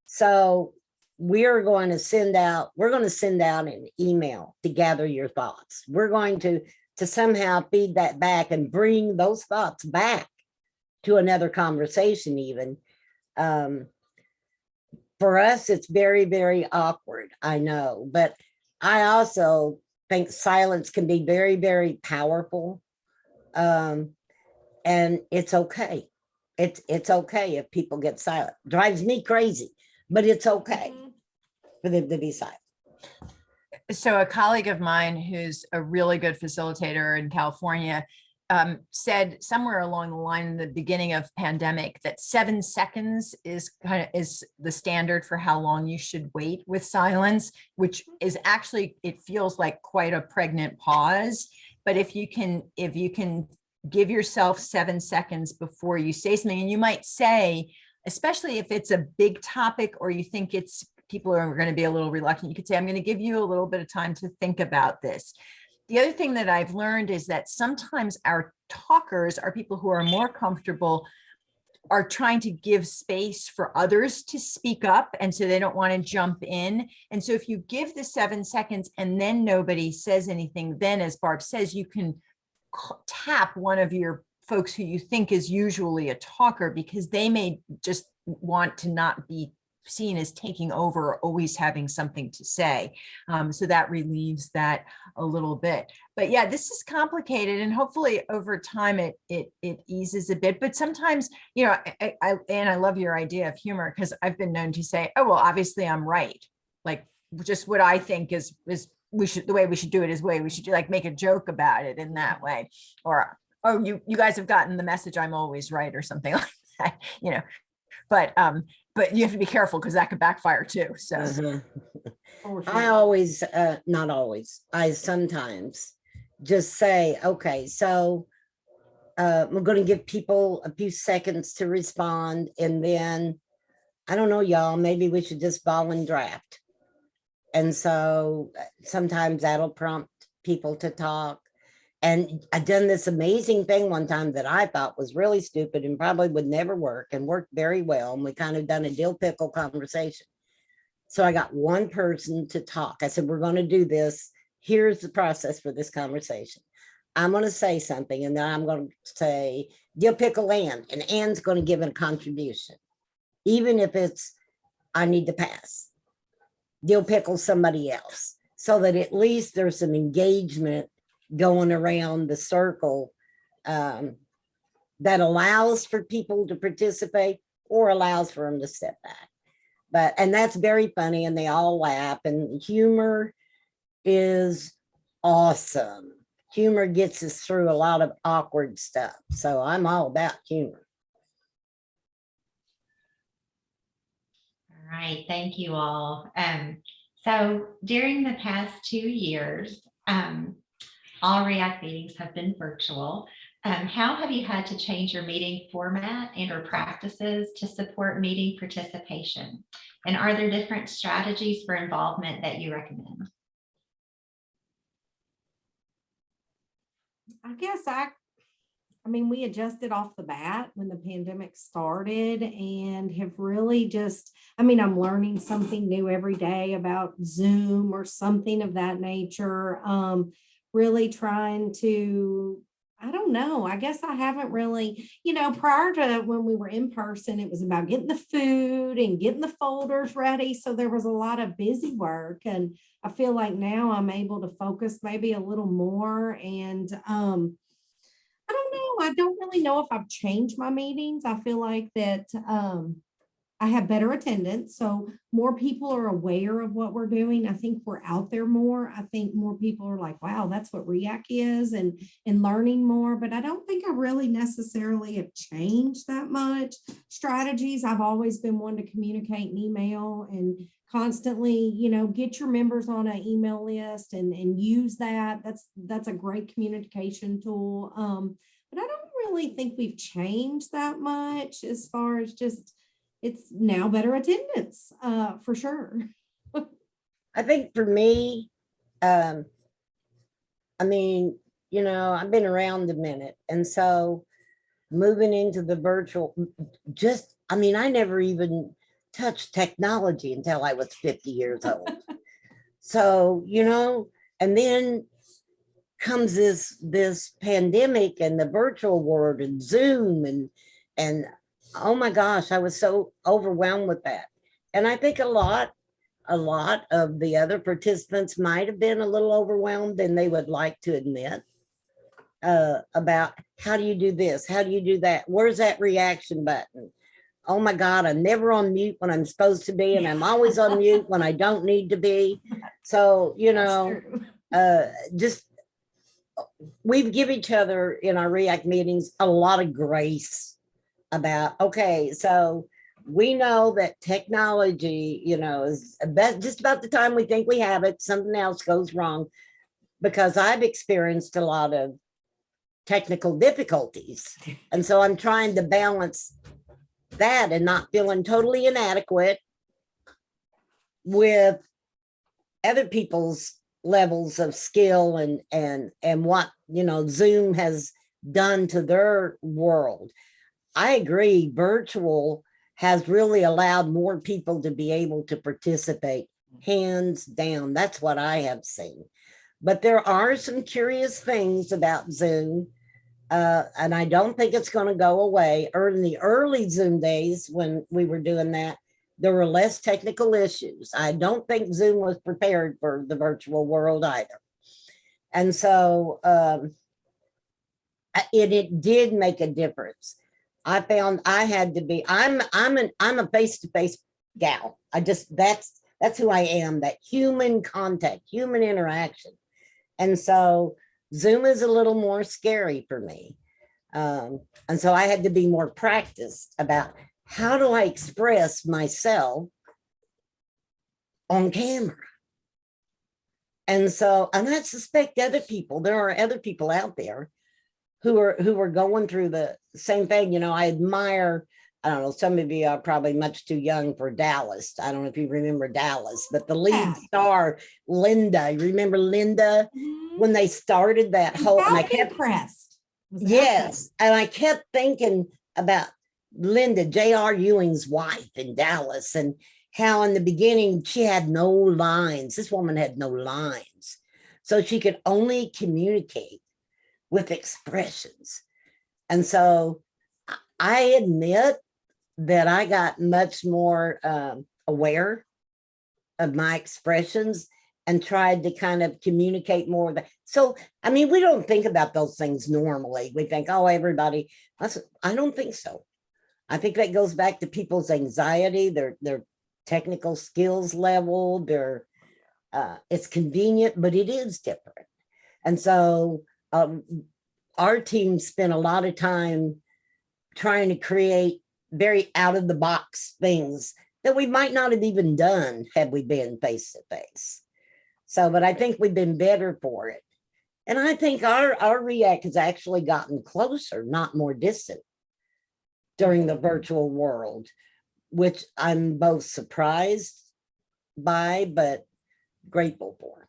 so we're going to send out an email to gather your thoughts. We're going to somehow feed that back and bring those thoughts back to another conversation even. For us, it's very, very awkward, I know, but I also think silence can be very, very powerful. And it's okay. It's okay if people get silent. Drives me crazy, but it's okay for them to be silent. So a colleague of mine who's a really good facilitator in California said somewhere along the line in the beginning of pandemic that 7 seconds is the standard for how long you should wait with silence, which is actually, it feels like quite a pregnant pause. But if you can give yourself 7 seconds before you say something, and you might say, especially if it's a big topic or you think people are going to be a little reluctant, you could say, I'm going to give you a little bit of time to think about this. The other thing that I've learned is that sometimes our talkers are people who are more comfortable, are trying to give space for others to speak up. And so they don't want to jump in. And so if you give the 7 seconds and then nobody says anything, then as Barb says, you can tap one of your folks who you think is usually a talker, because they may just want to not be seen as taking over or always having something to say. So that relieves that a little bit. But yeah, this is complicated, and hopefully over time it eases a bit. But sometimes, I love your idea of humor, because I've been known to say, oh, well, obviously I'm right. Like, just what I think is the way we should do it is we should do, like, make a joke about it in that way. Or, oh, you guys have gotten the message, I'm always right, or something like that, but you have to be careful, because that could backfire too. So I always, not always, I sometimes just say, okay, so we're going to give people a few seconds to respond. And then, I don't know, y'all, maybe we should just ball and draft. And so sometimes that'll prompt people to talk. And I've done this amazing thing one time that I thought was really stupid and probably would never work, and worked very well. And we kind of done a dill pickle conversation. So I got one person to talk. I said, we're going to do this. Here's the process for this conversation. I'm going to say something, and then I'm going to say, dill pickle Ann, and Ann's going to give a contribution. Even if it's, I need to pass. Dill pickle somebody else, so that at least there's some engagement going around the circle that allows for people to participate or allows for them to step back. And that's very funny, and they all laugh, and humor is awesome. humor gets us through a lot of awkward stuff. So I'm all about humor. All right, thank you all. So during the past 2 years, all RIAC meetings have been virtual. How have you had to change your meeting format and or practices to support meeting participation? And are there different strategies for involvement that you recommend? I guess I mean, we adjusted off the bat when the pandemic started and have really just, I mean, I'm learning something new every day about Zoom or something of that nature. Really trying to, I don't know, I guess I haven't really, prior to when we were in person, it was about getting the food and getting the folders ready. So there was a lot of busy work. And I feel like now I'm able to focus maybe a little more. And I don't know. I don't really know if I've changed my meetings. I feel like that I have better attendance. So more people are aware of what we're doing. I think we're out there more. I think more people are like, wow, that's what RIAC is, and learning more. But I don't think I really necessarily have changed that much. Strategies, I've always been one to communicate and email and constantly, get your members on an email list and use that. That's a great communication tool. But I don't really think we've changed that much as far as just, it's now better attendance, for sure. I think for me, I mean, I've been around a minute. And so moving into the virtual, I never even touched technology until I was 50 years old. So, and then comes this pandemic and the virtual world and Zoom and oh my gosh, I was so overwhelmed with that. And I think a lot of the other participants might have been a little overwhelmed than they would like to admit, about how do you do this? How do you do that? Where's that reaction button? Oh my God, I'm never on mute when I'm supposed to be, and I'm always on mute when I don't need to be. So, just we give each other in our RIAC meetings a lot of grace about, okay, so we know that technology, is just about the time we think we have it, something else goes wrong, because I've experienced a lot of technical difficulties. And so I'm trying to balance that and not feeling totally inadequate with other people's levels of skill and what, Zoom has done to their world. I agree, virtual has really allowed more people to be able to participate, hands down. That's what I have seen. But there are some curious things about Zoom, and I don't think it's going to go away. In the early Zoom days when we were doing that, there were less technical issues. I don't think Zoom was prepared for the virtual world either. And so it did make a difference. I found I had to be, I'm a face-to-face gal. That's who I am, that human contact, human interaction. And so Zoom is a little more scary for me. And so I had to be more practiced about how do I express myself on camera. And so, and I suspect there are other people out there who are going through the same thing. I admire, I don't know, some of you are probably much too young for Dallas. I don't know if you remember Dallas, but the lead star, Linda, you remember Linda when they started that whole, and I kept impressed. Yes. And I kept thinking about Linda, J.R. Ewing's wife in Dallas, and how in the beginning she had no lines. This woman had no lines. So she could only communicate with expressions. And so I admit that I got much more aware of my expressions and tried to kind of communicate more. So, we don't think about those things normally. We think, oh, everybody, I don't think so. I think that goes back to people's anxiety, their technical skills level, it's convenient, but it is different. And so um, our team spent a lot of time trying to create very out of the box things that we might not have even done had we been face to face. So, but I think we've been better for it. And I think our RIAC has actually gotten closer, not more distant during the virtual world, which I'm both surprised by, but grateful for.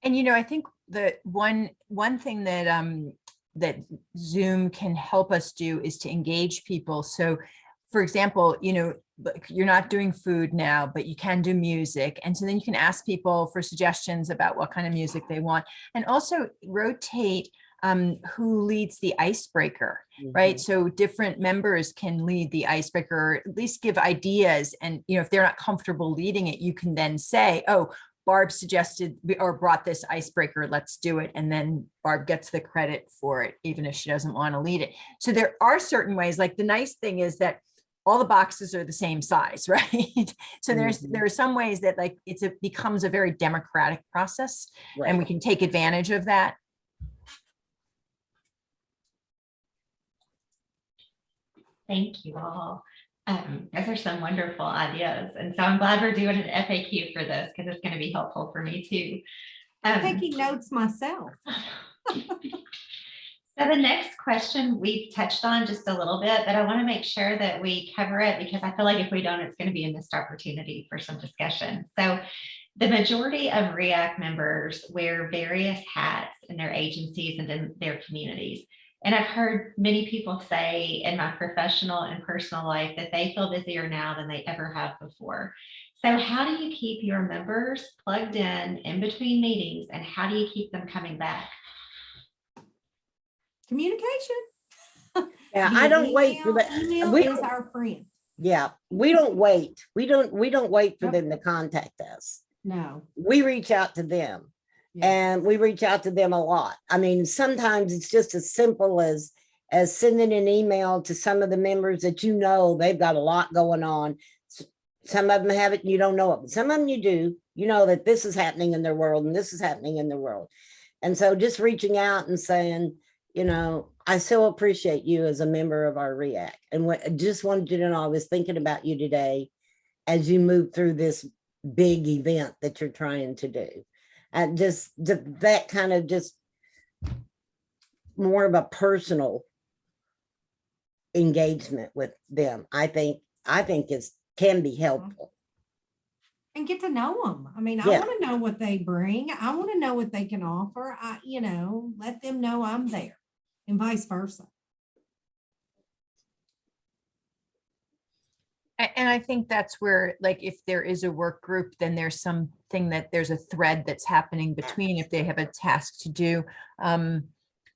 And, you know, I think the one thing that that Zoom can help us do is to engage people. So, for example, you know, you're not doing food now, but you can do music. And so then you can ask people for suggestions about what kind of music they want, and also rotate who leads the icebreaker, right? So different members can lead the icebreaker, or at least give ideas. And, you know, if they're not comfortable leading it, you can then say, oh, Barb suggested or brought this icebreaker, let's do it. And then Barb gets the credit for it, even if she doesn't want to lead it. So there are certain ways, like the nice thing is that all the boxes are the same size, right? So there are some ways that like it becomes a very democratic process, Right. and we can take advantage of that. Thank you all. Those are some wonderful ideas. And so I'm glad we're doing an FAQ for this because it's going to be helpful for me too. Taking notes myself. So the next question we've touched on just a little bit, but I want to make sure that we cover it because I feel like if we don't, it's going to be a missed opportunity for some discussion. So the majority of RIAC members wear various hats in their agencies and in their communities. And I've heard many people say in my professional and personal life that they feel busier now than they ever have before. So how do you keep your members plugged in between meetings, and how do you keep them coming back? Communication. Yeah, The I don't wait for that. Email We is don't- our friend. Yeah, we don't wait. We don't wait for Nope. them to contact us. No. We reach out to them. Yeah. And we reach out to them a lot. I mean, sometimes it's just as simple as sending an email to some of the members that you know they've got a lot going on. Some of them have it, and you don't know it, but some of them you do. You know that this is happening in their world and this is happening in their world. And so just reaching out and saying, you know, I so appreciate you as a member of our RIAC. And what just wanted you to know, I was thinking about you today as you move through this big event that you're trying to do. And just that kind of just more of a personal engagement with them, I think can be helpful. And get to know them. I mean, I Yeah. want to know what they bring. I want to know what they can offer. Let them know I'm there, and vice versa. And I think that's where, like, if there is a work group, then there's something that there's a thread that's happening between if they have a task to do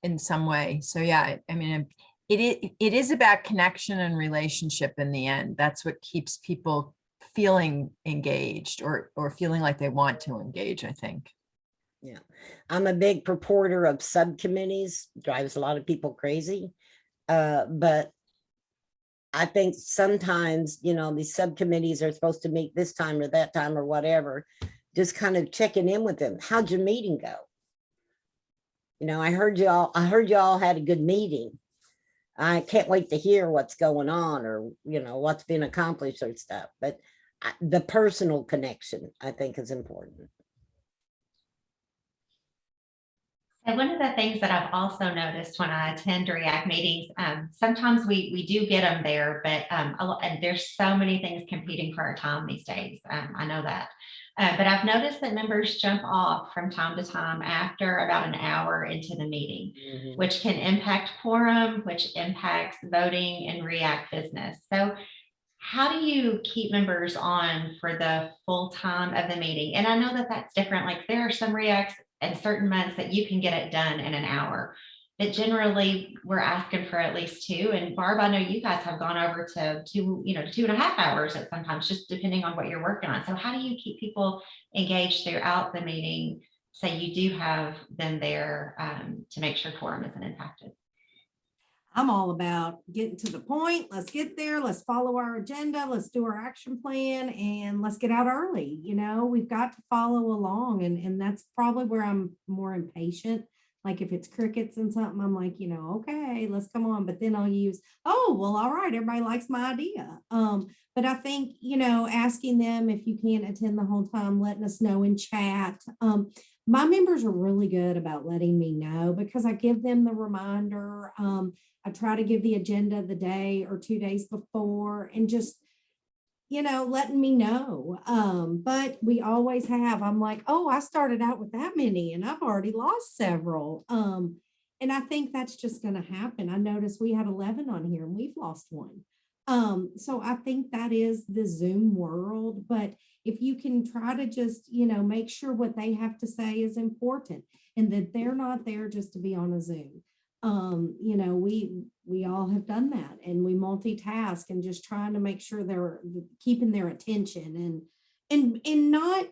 in some way. So yeah, I mean, it is about connection and relationship in the end. That's what keeps people feeling engaged or feeling like they want to engage, I think. Yeah, I'm a big purporter of subcommittees, drives a lot of people crazy. But I think sometimes, you know, these subcommittees are supposed to meet this time or that time or whatever, just kind of checking in with them. How'd your meeting go? You know, I heard y'all had a good meeting. I can't wait to hear what's going on or, you know, what's been accomplished or stuff, but the personal connection, I think, is important. And one of the things that I've also noticed when I attend RIAC meetings, sometimes we do get them there, but and there's so many things competing for our time these days. I know that. But I've noticed that members jump off from time to time after about an hour into the meeting, which can impact quorum, which impacts voting and RIAC business. So how do you keep members on for the full time of the meeting? And I know that that's different. Like there are some RIACs and certain months that you can get it done in an hour, but generally we're asking for at least 2. And Barb, I know you guys have gone over to 2.5 hours at sometimes, just depending on what you're working on. So how do you keep people engaged throughout the meeting so you do have them there to make sure quorum isn't impacted? I'm all about getting to the point. Let's get there. Let's follow our agenda. Let's do our action plan and let's get out early. You know, we've got to follow along. And that's probably where I'm more impatient. Like if it's crickets and something, I'm like, okay, let's come on. But then I'll use, oh, well, all right, everybody likes my idea. But I think, asking them if you can't attend the whole time, letting us know in chat. My members are really good about letting me know because I give them the reminder. I try to give the agenda the day or 2 days before and just, letting me know. But we always have, I'm like, oh, I started out with that many and I've already lost several. And I think that's just going to happen. I noticed we had 11 on here and we've lost one. So I think that is the Zoom world, but if you can try to just, make sure what they have to say is important and that they're not there just to be on a Zoom. We all have done that and we multitask and just trying to make sure they're keeping their attention and not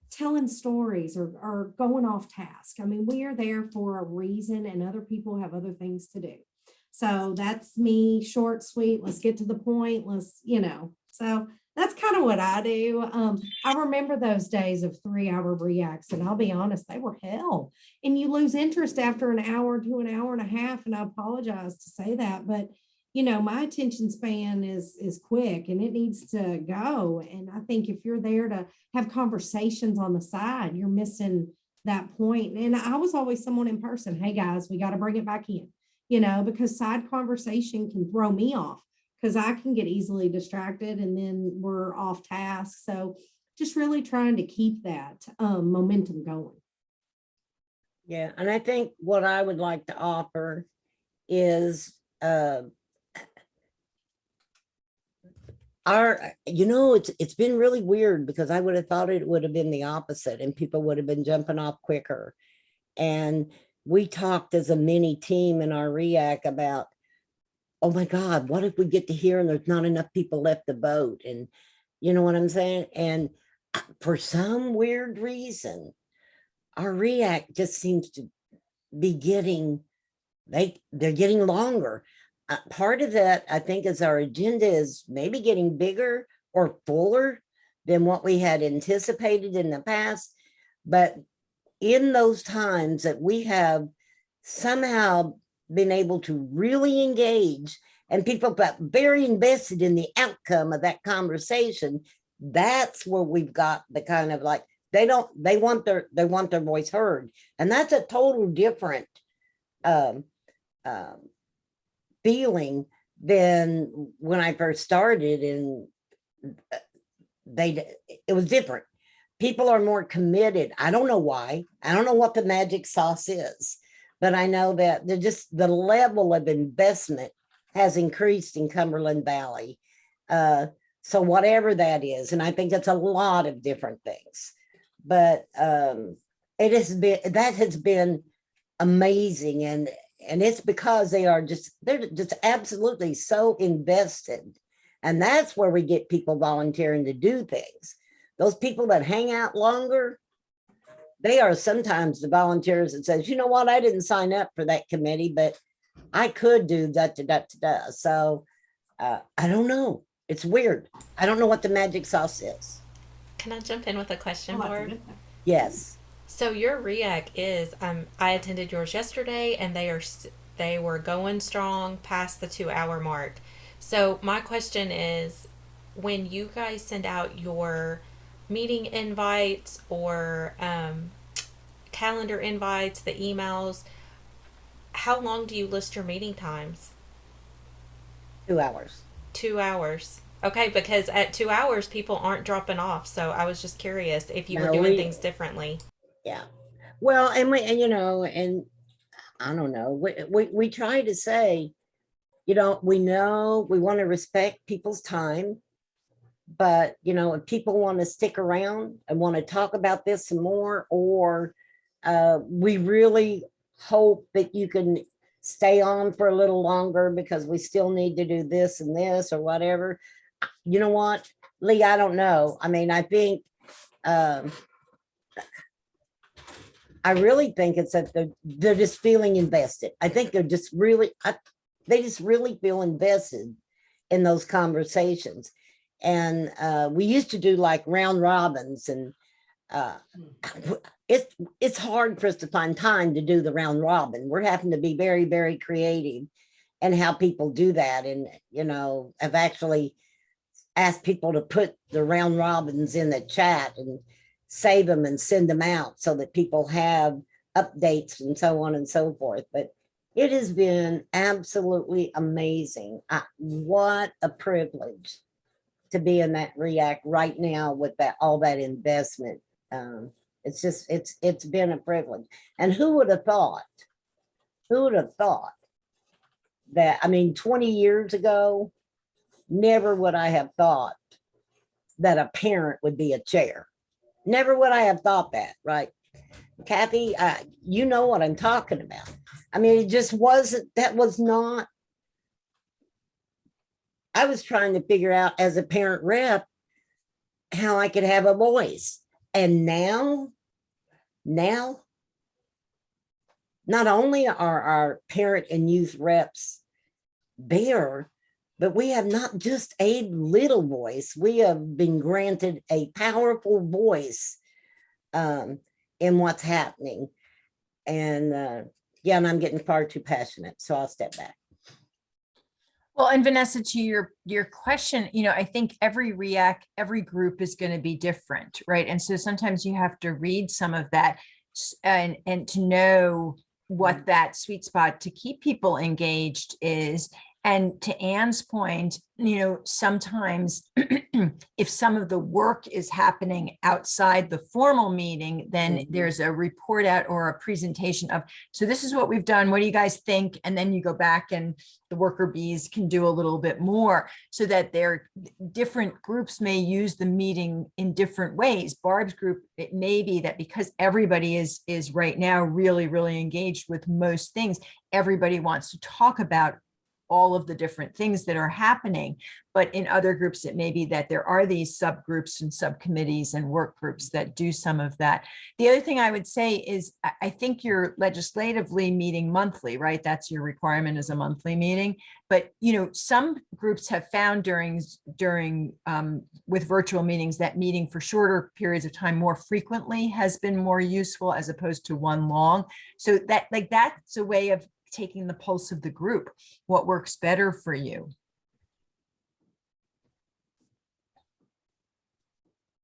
telling stories or going off task. I mean, we are there for a reason and other people have other things to do. So that's me, short, sweet. Let's get to the point. So that's kind of what I do. I remember those days of 3-hour RIACs, and I'll be honest, they were hell. And you lose interest after an hour to an hour and a half. And I apologize to say that, but my attention span is quick and it needs to go. And I think if you're there to have conversations on the side, you're missing that point. And I was always someone in person. Hey guys, we got to bring it back in, because side conversation can throw me off because I can get easily distracted and then we're off task. So just really trying to keep that momentum going. Yeah, and I think what I would like to offer is it's been really weird because I would have thought it would have been the opposite and people would have been jumping off quicker. And we talked as a mini team in our RIAC about, oh my God, what if we get to here and there's not enough people left to vote? And you know what I'm saying? And for some weird reason, our RIAC just seems to be they're getting longer. Part of that, I think, is our agenda is maybe getting bigger or fuller than what we had anticipated in the past. But in those times that we have somehow been able to really engage and people got very invested in the outcome of that conversation, that's where we've got the kind of like, they want their voice heard. And that's a total different feeling than when I first started, and it was different. People are more committed. I don't know why. I don't know what the magic sauce is, but I know that the level of investment has increased in Cumberland Valley. So whatever that is, and I think it's a lot of different things, but that has been amazing. And it's because they're just absolutely so invested. And that's where we get people volunteering to do things. Those people that hang out longer, they are sometimes the volunteers that says, you know what, I didn't sign up for that committee, but I could do that. So I don't know. It's weird. I don't know what the magic sauce is. Can I jump in with a question, Oh, Barb? Yes. So your RIAC is, I attended yours yesterday, and they were going strong past the 2-hour mark. So my question is, when you guys send out your meeting invites or calendar invites, the emails, how long do you list your meeting times? 2 hours. 2 hours. Okay, because at 2 hours, people aren't dropping off. So I was just curious if you were doing things differently. Yeah. Well, and I don't know, we try to say, we want to respect people's time, but if people want to stick around and want to talk about this some more, or we really hope that you can stay on for a little longer because we still need to do this and this or whatever. You know what, Lee, I don't know. I mean, I think I really think it's that they're just feeling invested. I think they're just really, they just really feel invested in those conversations. And we used to do like round robins, and it's hard for us to find time to do the round robin. We're having to be very, very creative in how people do that. And, you know, I've actually asked people to put the round robins in the chat and save them and send them out so that people have updates and so on and so forth. But it has been absolutely amazing. What a privilege to be in that RIAC right now with that, all that investment. It's just, it's been a privilege. And who would have thought that, I mean, 20 years ago, never would I have thought that a parent would be a chair. Never would I have thought that, right? Kathy, you know what I'm talking about. I mean, it just wasn't, that was not, I was trying to figure out as a parent rep how I could have a voice. And now, not only are our parent and youth reps there, but we have not just a little voice, we have been granted a powerful voice in what's happening. And yeah, and I'm getting far too passionate, so I'll step back. Well, and Vanessa, to your question, you know, I think every RIAC, every group is going to be different, right? And so sometimes you have to read some of that and to know what that sweet spot to keep people engaged is. And to Anne's point, you know, sometimes if some of the work is happening outside the formal meeting, then there's a report out or a presentation of, so this is what we've done. What do you guys think? And then you go back and the worker bees can do a little bit more, so that their different groups may use the meeting in different ways. Barb's group, it may be that because everybody is right now really, really engaged with most things, everybody wants to talk about all of the different things that are happening. But in other groups, it may be that there are these subgroups and subcommittees and work groups that do some of that. The other thing I would say is, I think you're legislatively meeting monthly, right? That's your requirement, is a monthly meeting. But, you know, some groups have found during with virtual meetings that meeting for shorter periods of time more frequently has been more useful as opposed to one long. So that, like, that's a way of taking the pulse of the group. What works better for you?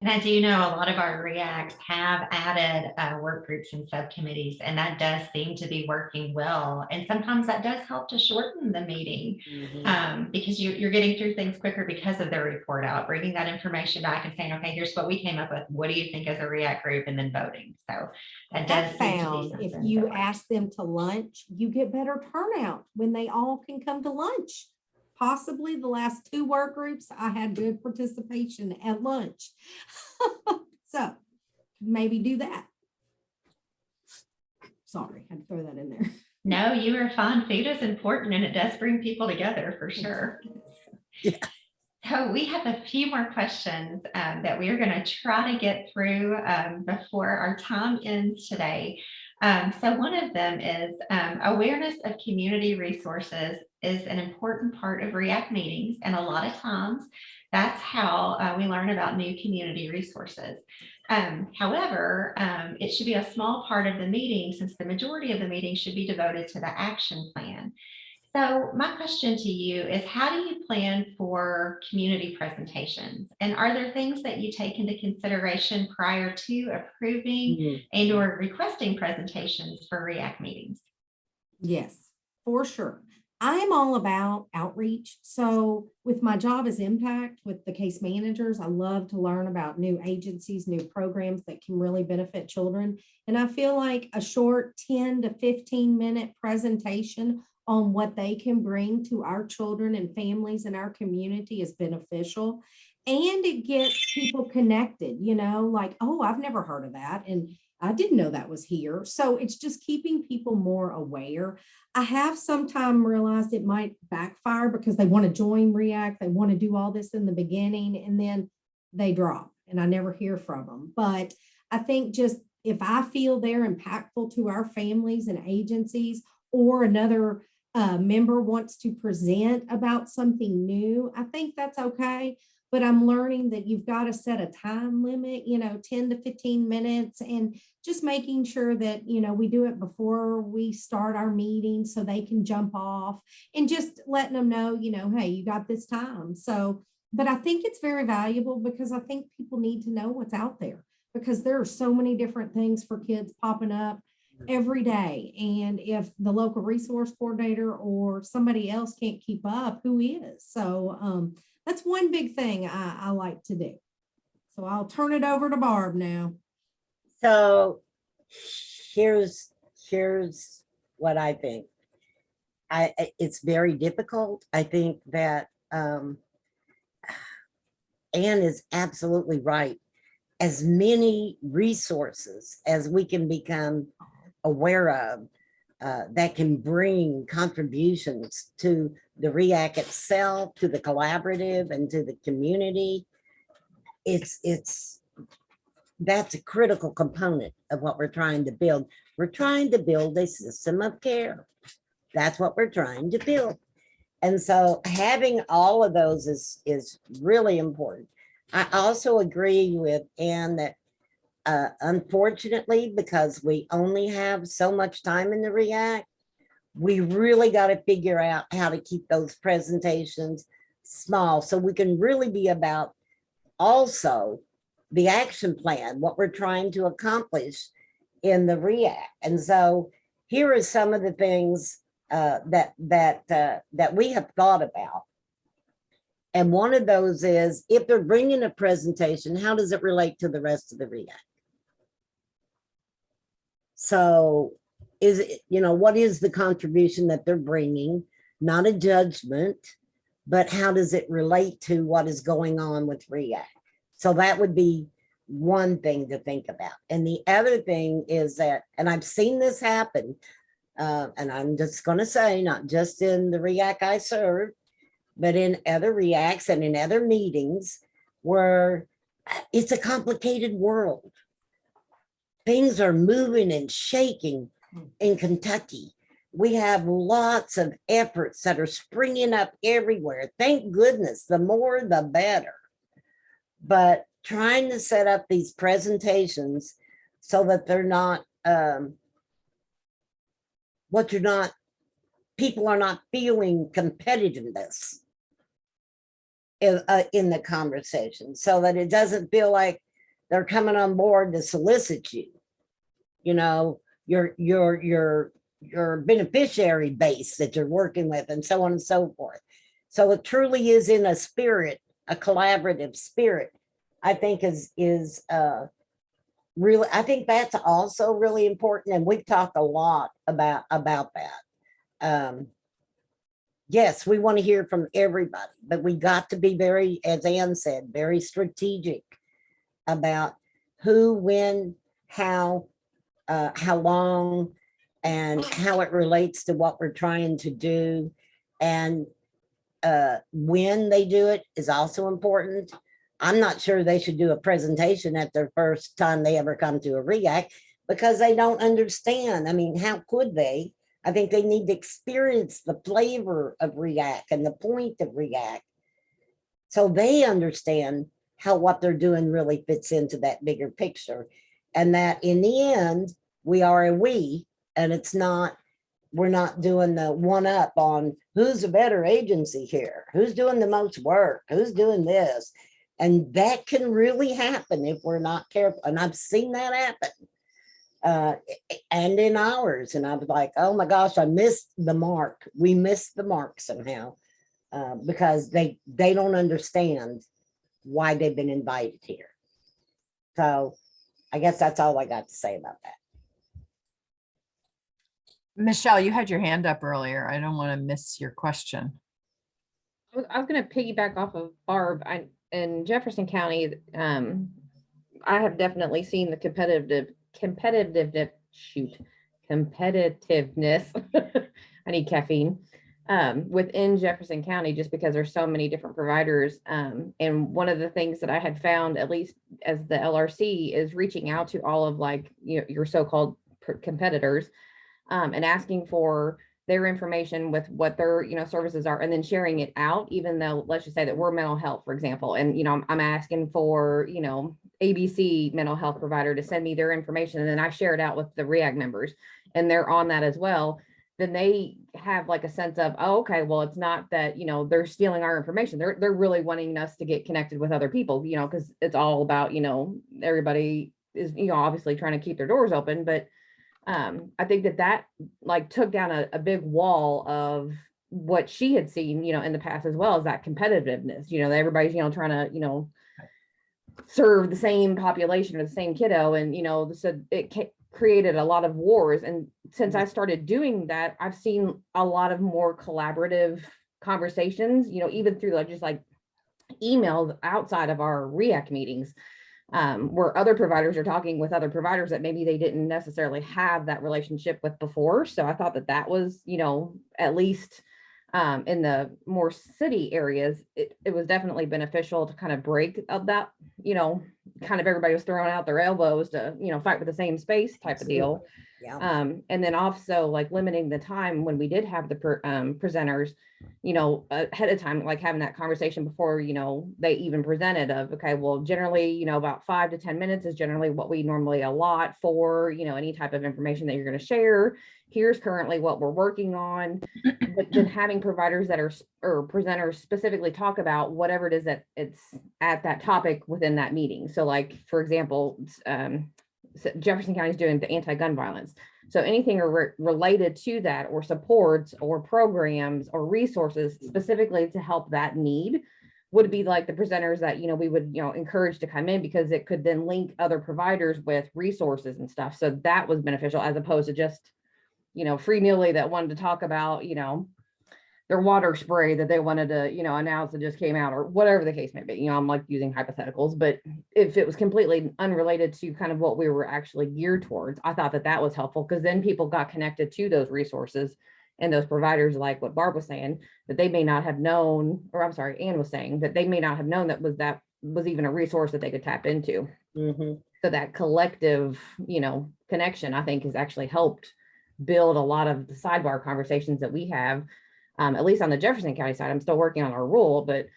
And I do know a lot of our RIACs have added work groups and subcommittees, and that does seem to be working well. And sometimes that does help to shorten the meeting because you're getting through things quicker because of the report out, bringing that information back and saying, okay, here's what we came up with. What do you think as a RIAC group? And then voting. So that does seem to be found if something you that works. ask them to lunch, you get better turnout when they all can come to lunch. Possibly the last 2 work groups, I had good participation at lunch. So maybe do that. Sorry, I had to throw that in there. No, you are fine. Food is important and it does bring people together for sure. Yeah. So we have a few more questions that we are going to try to get through before our time ends today. So one of them is awareness of community resources is an important part of RIAC meetings. And a lot of times that's how we learn about new community resources. However, it should be a small part of the meeting, since the majority of the meeting should be devoted to the action plan. So my question to you is, how do you plan for community presentations? And are there things that you take into consideration prior to approving and or requesting presentations for RIAC meetings? Yes, for sure. I am all about outreach. So with my job as impact with the case managers, I love to learn about new agencies, new programs that can really benefit children. And I feel like a short 10 to 15 minute presentation on what they can bring to our children and families in our community is beneficial. And it gets people connected, you know, like, oh, I've never heard of that. And I didn't know that was here. So it's just keeping people more aware. I have sometimes realized it might backfire because they want to join RIAC. They want to do all this in the beginning and then they drop and I never hear from them. But I think just if I feel they're impactful to our families and agencies, or another a member wants to present about something new, I think that's okay. But I'm learning that you've got to set a time limit, 10 to 15 minutes, and just making sure that, we do it before we start our meeting so they can jump off, and just letting them know, hey, you got this time. So, but I think it's very valuable because I think people need to know what's out there, because there are so many different things for kids popping up every day. And if the local resource coordinator or somebody else can't keep up, who is? So that's one big thing I like to do. So I'll turn it over to Barb now. So here's what I think. It's very difficult. I think that Anne is absolutely right. As many resources as we can become aware of that can bring contributions to the RIAC itself, to the collaborative, and to the community, that's a critical component of what we're trying to build. We're trying to build a system of care. That's what we're trying to build. And so having all of those is really important. I also agree with Anne that unfortunately, because we only have so much time in the RIAC, we really got to figure out how to keep those presentations small so we can really be about also the action plan, what we're trying to accomplish in the RIAC. And so here are some of the things that we have thought about. And one of those is, if they're bringing a presentation, how does it relate to the rest of the RIAC? So is it, what is the contribution that they're bringing? Not a judgment, but how does it relate to what is going on with RIAC? So that would be one thing to think about. And the other thing is that, and I've seen this happen, and I'm just going to say, not just in the RIAC I serve, but in other RIACs and in other meetings where it's a complicated world. Things are moving and shaking in Kentucky. We have lots of efforts that are springing up everywhere. Thank goodness, the more the better. But trying to set up these presentations so that they're not, people are not feeling competitiveness in the conversation, so that it doesn't feel like they're coming on board to solicit you, your beneficiary base that you're working with, and so on and so forth. So it truly is in a spirit, a collaborative spirit, I think is really, I think that's also really important. And we've talked a lot about that. Yes, we want to hear from everybody, but we got to be very, as Anne said, very strategic about who, when, how long, and how it relates to what we're trying to do. And when they do it is also important. I'm not sure they should do a presentation at their first time they ever come to a RIAC, because they don't understand. I mean, how could they? I think they need to experience the flavor of RIAC and the point of RIAC, so they understand how what they're doing really fits into that bigger picture. And that in the end, we are a we, and it's not, we're not doing the one up on who's a better agency here, who's doing the most work, who's doing this. And that can really happen if we're not careful. And I've seen that happen. And in ours, and I was like, oh my gosh, I missed the mark. We missed the mark somehow, because they don't understand why they've been invited here. So I guess that's all I got to say about that. Michelle, you had your hand up earlier. I don't want to miss your question. I was going to piggyback off of Barb. In Jefferson County, I have definitely seen the competitiveness. I need caffeine within Jefferson County, just because there's so many different providers. And one of the things that I had found, at least as the LRC, is reaching out to all of your so-called competitors and asking for their information with what their, services are, and then sharing it out, even though, let's just say that we're mental health, for example, and, I'm asking for, ABC mental health provider to send me their information, and then I share it out with the RIAC members, and they're on that as well. Then they have like a sense of, oh, okay, well, it's not that, they're stealing our information. They're really wanting us to get connected with other people, because it's all about, everybody is, obviously trying to keep their doors open. But I think that like took down a big wall of what she had seen, in the past, as well as that competitiveness, that everybody's, trying to, serve the same population or the same kiddo. And, so it created a lot of wars. And since I started doing that, I've seen a lot of more collaborative conversations, even through just like emails outside of our RIAC meetings, where other providers are talking with other providers that maybe they didn't necessarily have that relationship with before. So I thought that was, at least in the more city areas, it was definitely beneficial to kind of break of that, kind of everybody was throwing out their elbows to, fight with the same space type of deal. Yeah. And then also like limiting the time when we did have the presenters, ahead of time, like having that conversation before, they even presented of, okay, well, generally, about 5 to 10 minutes is generally what we normally allot for, any type of information that you're going to share. Here's currently what we're working on. But then having providers that are, or presenters specifically talk about whatever it is that it's at that topic within that meeting. So like, for example, Jefferson County is doing the anti-gun violence. So anything related to that, or supports or programs or resources specifically to help that need, would be like the presenters that, we would, encourage to come in, because it could then link other providers with resources and stuff. So that was beneficial, as opposed to just, free Neely that wanted to talk about, their water spray that they wanted to, announce that just came out, or whatever the case may be. I'm like using hypotheticals, but if it was completely unrelated to kind of what we were actually geared towards, I thought that was helpful, because then people got connected to those resources and those providers, like what Barb was saying, that they may not have known, or I'm sorry, Ann was saying that they may not have known that was even a resource that they could tap into. Mm-hmm. So that collective, connection, I think, has actually helped build a lot of the sidebar conversations that we have. At least on the Jefferson County side, I'm still working on our rule, but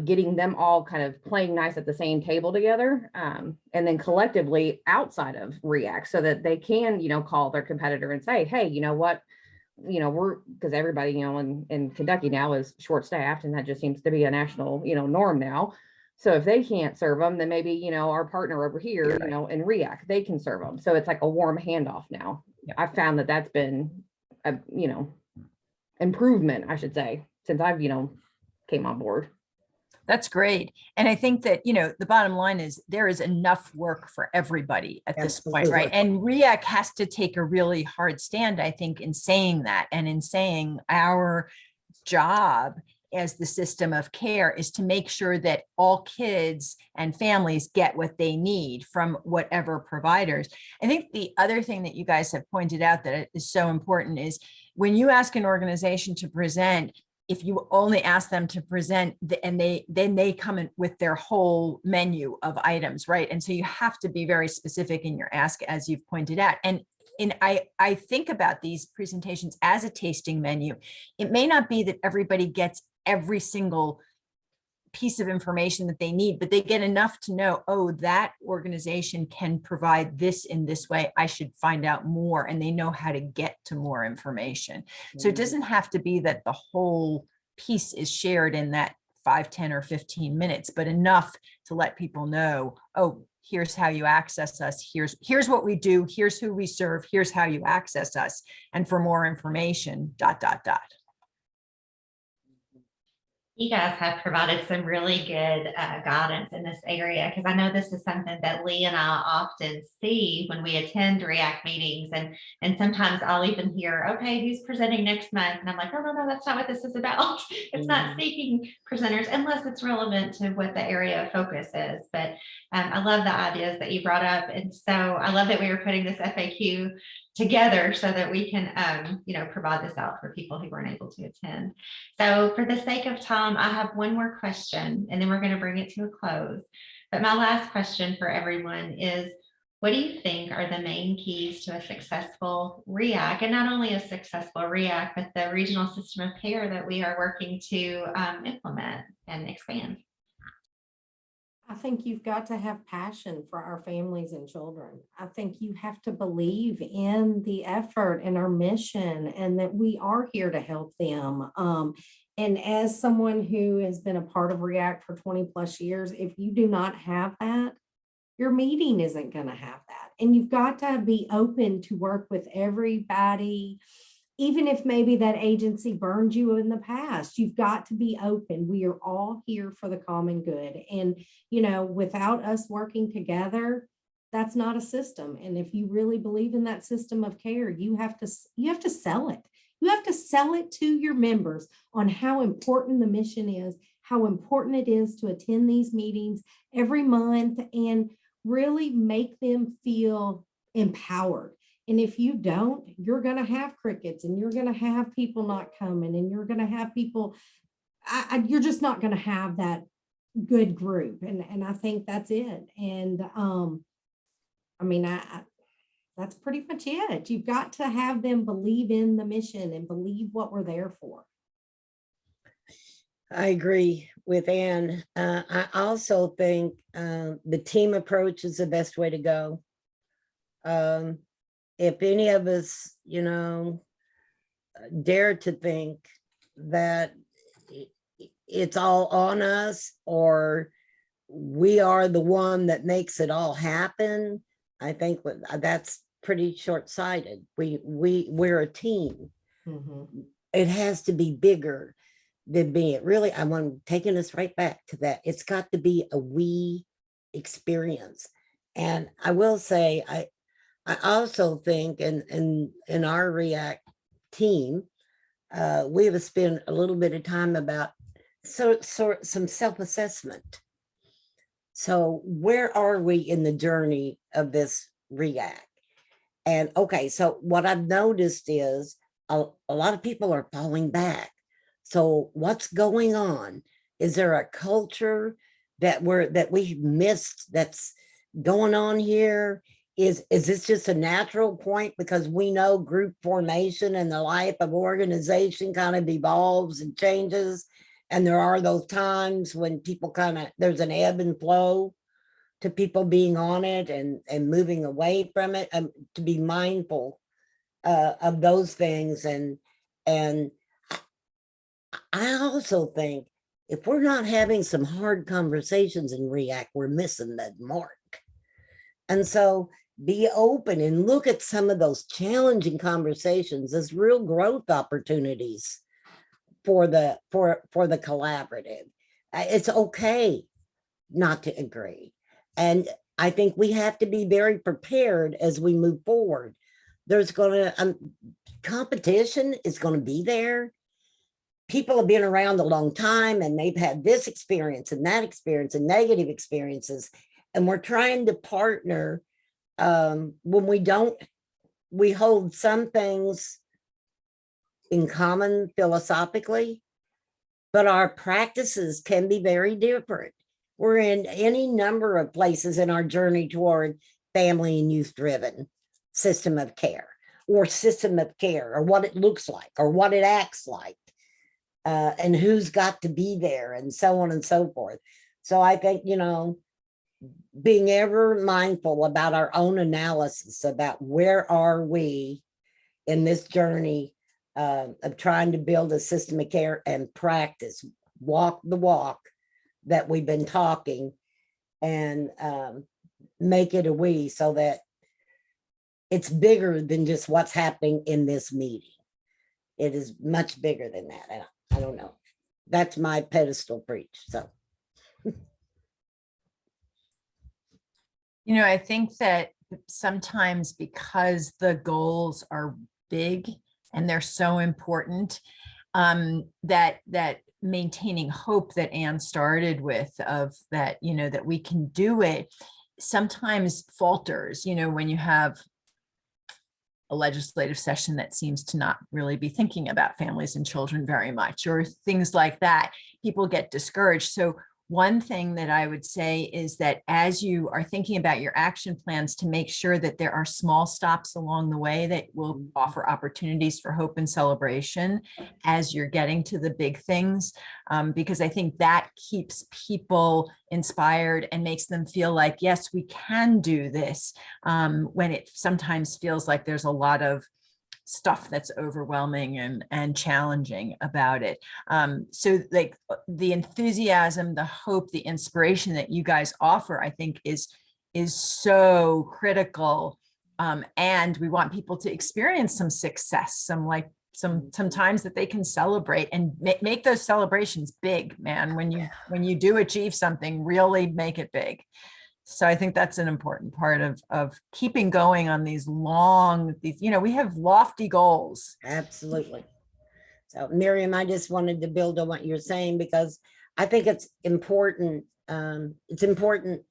getting them all kind of playing nice at the same table together, and then collectively outside of RIAC, so that they can, call their competitor and say, hey, you know what, because everybody, in Kentucky now is short-staffed, and that just seems to be a national, norm now. So if they can't serve them, then maybe, our partner over here, in RIAC, they can serve them. So it's like a warm handoff now. Yeah. I found that that's been a, improvement, I should say, since I've, came on board. That's great. And I think that, the bottom line is there is enough work for everybody at this point, right? And RIAC has to take a really hard stand, I think, in saying that, and in saying our job as the system of care is to make sure that all kids and families get what they need from whatever providers. I think the other thing that you guys have pointed out that is so important is when you ask an organization to present, if you only ask them to present and then they come in with their whole menu of items, right? And so you have to be very specific in your ask, as you've pointed out. And I think about these presentations as a tasting menu. It may not be that everybody gets every single piece of information that they need, but they get enough to know, oh, that organization can provide this in this way. I should find out more, and they know how to get to more information. So it doesn't have to be that the whole piece is shared in that 5, 10, or 15 minutes, but enough to let people know, oh, here's how you access us. Here's what we do. Here's who we serve. Here's how you access us. And for more information, ... You guys have provided some really good guidance in this area, because I know this is something that Lee and I often see when we attend RIAC meetings, and sometimes I'll even hear, okay, who's presenting next month? And I'm like, no, that's not what this is about. It's not seeking presenters unless it's relevant to what the area of focus is. But I love the ideas that you brought up. And so I love that we were putting this FAQ together so that we can, provide this out for people who weren't able to attend. So for the sake of time, I have one more question, and then we're going to bring it to a close. But my last question for everyone is, What do you think are the main keys to a successful RIAC, and not only a successful RIAC, but the regional system of care that we are working to implement and expand? I think you've got to have passion for our families and children. I think you have to believe in the effort and our mission and that we are here to help them. And as someone who has been a part of RIAC for 20 plus years, if you do not have that, your meeting isn't going to have that. And you've got to be open to work with everybody. Even if maybe that agency burned you in the past, you've got to be open. We are all here for the common good. And, you know, without us working together, that's not a system. And if you really believe in that system of care, you have to sell it. You have to sell it to your members on how important the mission is, how important it is to attend these meetings every month and really make them feel empowered. And if you don't, you're going to have crickets and you're going to have people not coming and you're going to have people, you're just not going to have that good group. And I think that's it. And I mean, that's pretty much it. You've got to have them believe in the mission and believe what we're there for. I agree with Ann. I also think the team approach is the best way to go. If any of us, you know, dare to think that it's all on us or we are the one that makes it all happen, I think that's pretty short-sighted. We're a team. Mm-hmm. It has to be bigger than being really, taking us right back to that. It's got to be a we experience. And I will say, I also think in our RIAC team, we have spent a little bit of time about some self-assessment. So where are we in the journey of this RIAC? And okay, so what I've noticed is a lot of people are falling back. So what's going on? Is there a culture that we've missed that's going on here? Is this just a natural point because we know group formation and the life of organization kind of evolves and changes, and there are those times when people there's an ebb and flow to people being on it and moving away from it, and to be mindful of those things. And I also think if we're not having some hard conversations in RIAC, we're missing the mark. And so be open and look at some of those challenging conversations as real growth opportunities for the collaborative. It's okay not to agree. And I think we have to be very prepared as we move forward. There's competition is going to be there. People have been around a long time and they've had this experience and that experience and negative experiences. And we're trying to partner when we hold some things in common philosophically, but our practices can be very different. We're in any number of places in our journey toward family and youth driven system of care or what it looks like or what it acts like. And who's got to be there and so on and so forth. So I think, you know, being ever mindful about our own analysis about where are we in this journey of trying to build a system of care and practice, walk the walk that we've been talking and make it a we so that it's bigger than just what's happening in this meeting. It is much bigger than that. I don't know. That's my pedestal preach. So. You know, I think that sometimes because the goals are big and they're so important, that maintaining hope that Ann started with of that, you know, that we can do it sometimes falters, you know, when you have a legislative session that seems to not really be thinking about families and children very much, or things like that, people get discouraged. So One thing that I would say is that as you are thinking about your action plans, to make sure that there are small stops along the way that will offer opportunities for hope and celebration as you're getting to the big things, because I think that keeps people inspired and makes them feel like, yes, we can do this, when it sometimes feels like there's a lot of stuff that's overwhelming and challenging about it. So like the enthusiasm, the hope, the inspiration that you guys offer, I think is so critical. And we want people to experience some success, some times that they can celebrate and make those celebrations big, man. When you do achieve something, really make it big. So I think that's an important part of keeping going on these we have lofty goals. Absolutely. So Miriam, I just wanted to build on what you're saying, because I think it's important. It's important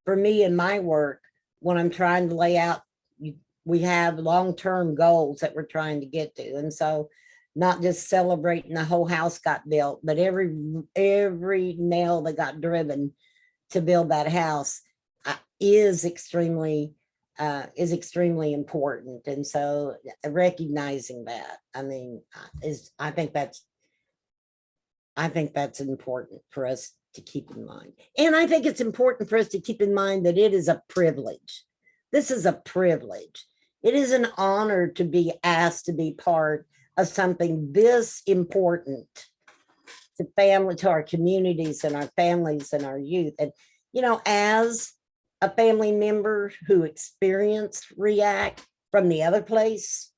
for me in my work when I'm trying to lay out, we have long-term goals that we're trying to get to. And so not just celebrating the whole house got built, but every nail that got driven to build that house is extremely important. And so recognizing that, I mean, I think that's important for us to keep in mind. And I think it's important for us to keep in mind that it is a privilege. This is a privilege. It is an honor to be asked to be part of something this important to our communities and our families and our youth. And, as a family member who experienced RIAC from the other place,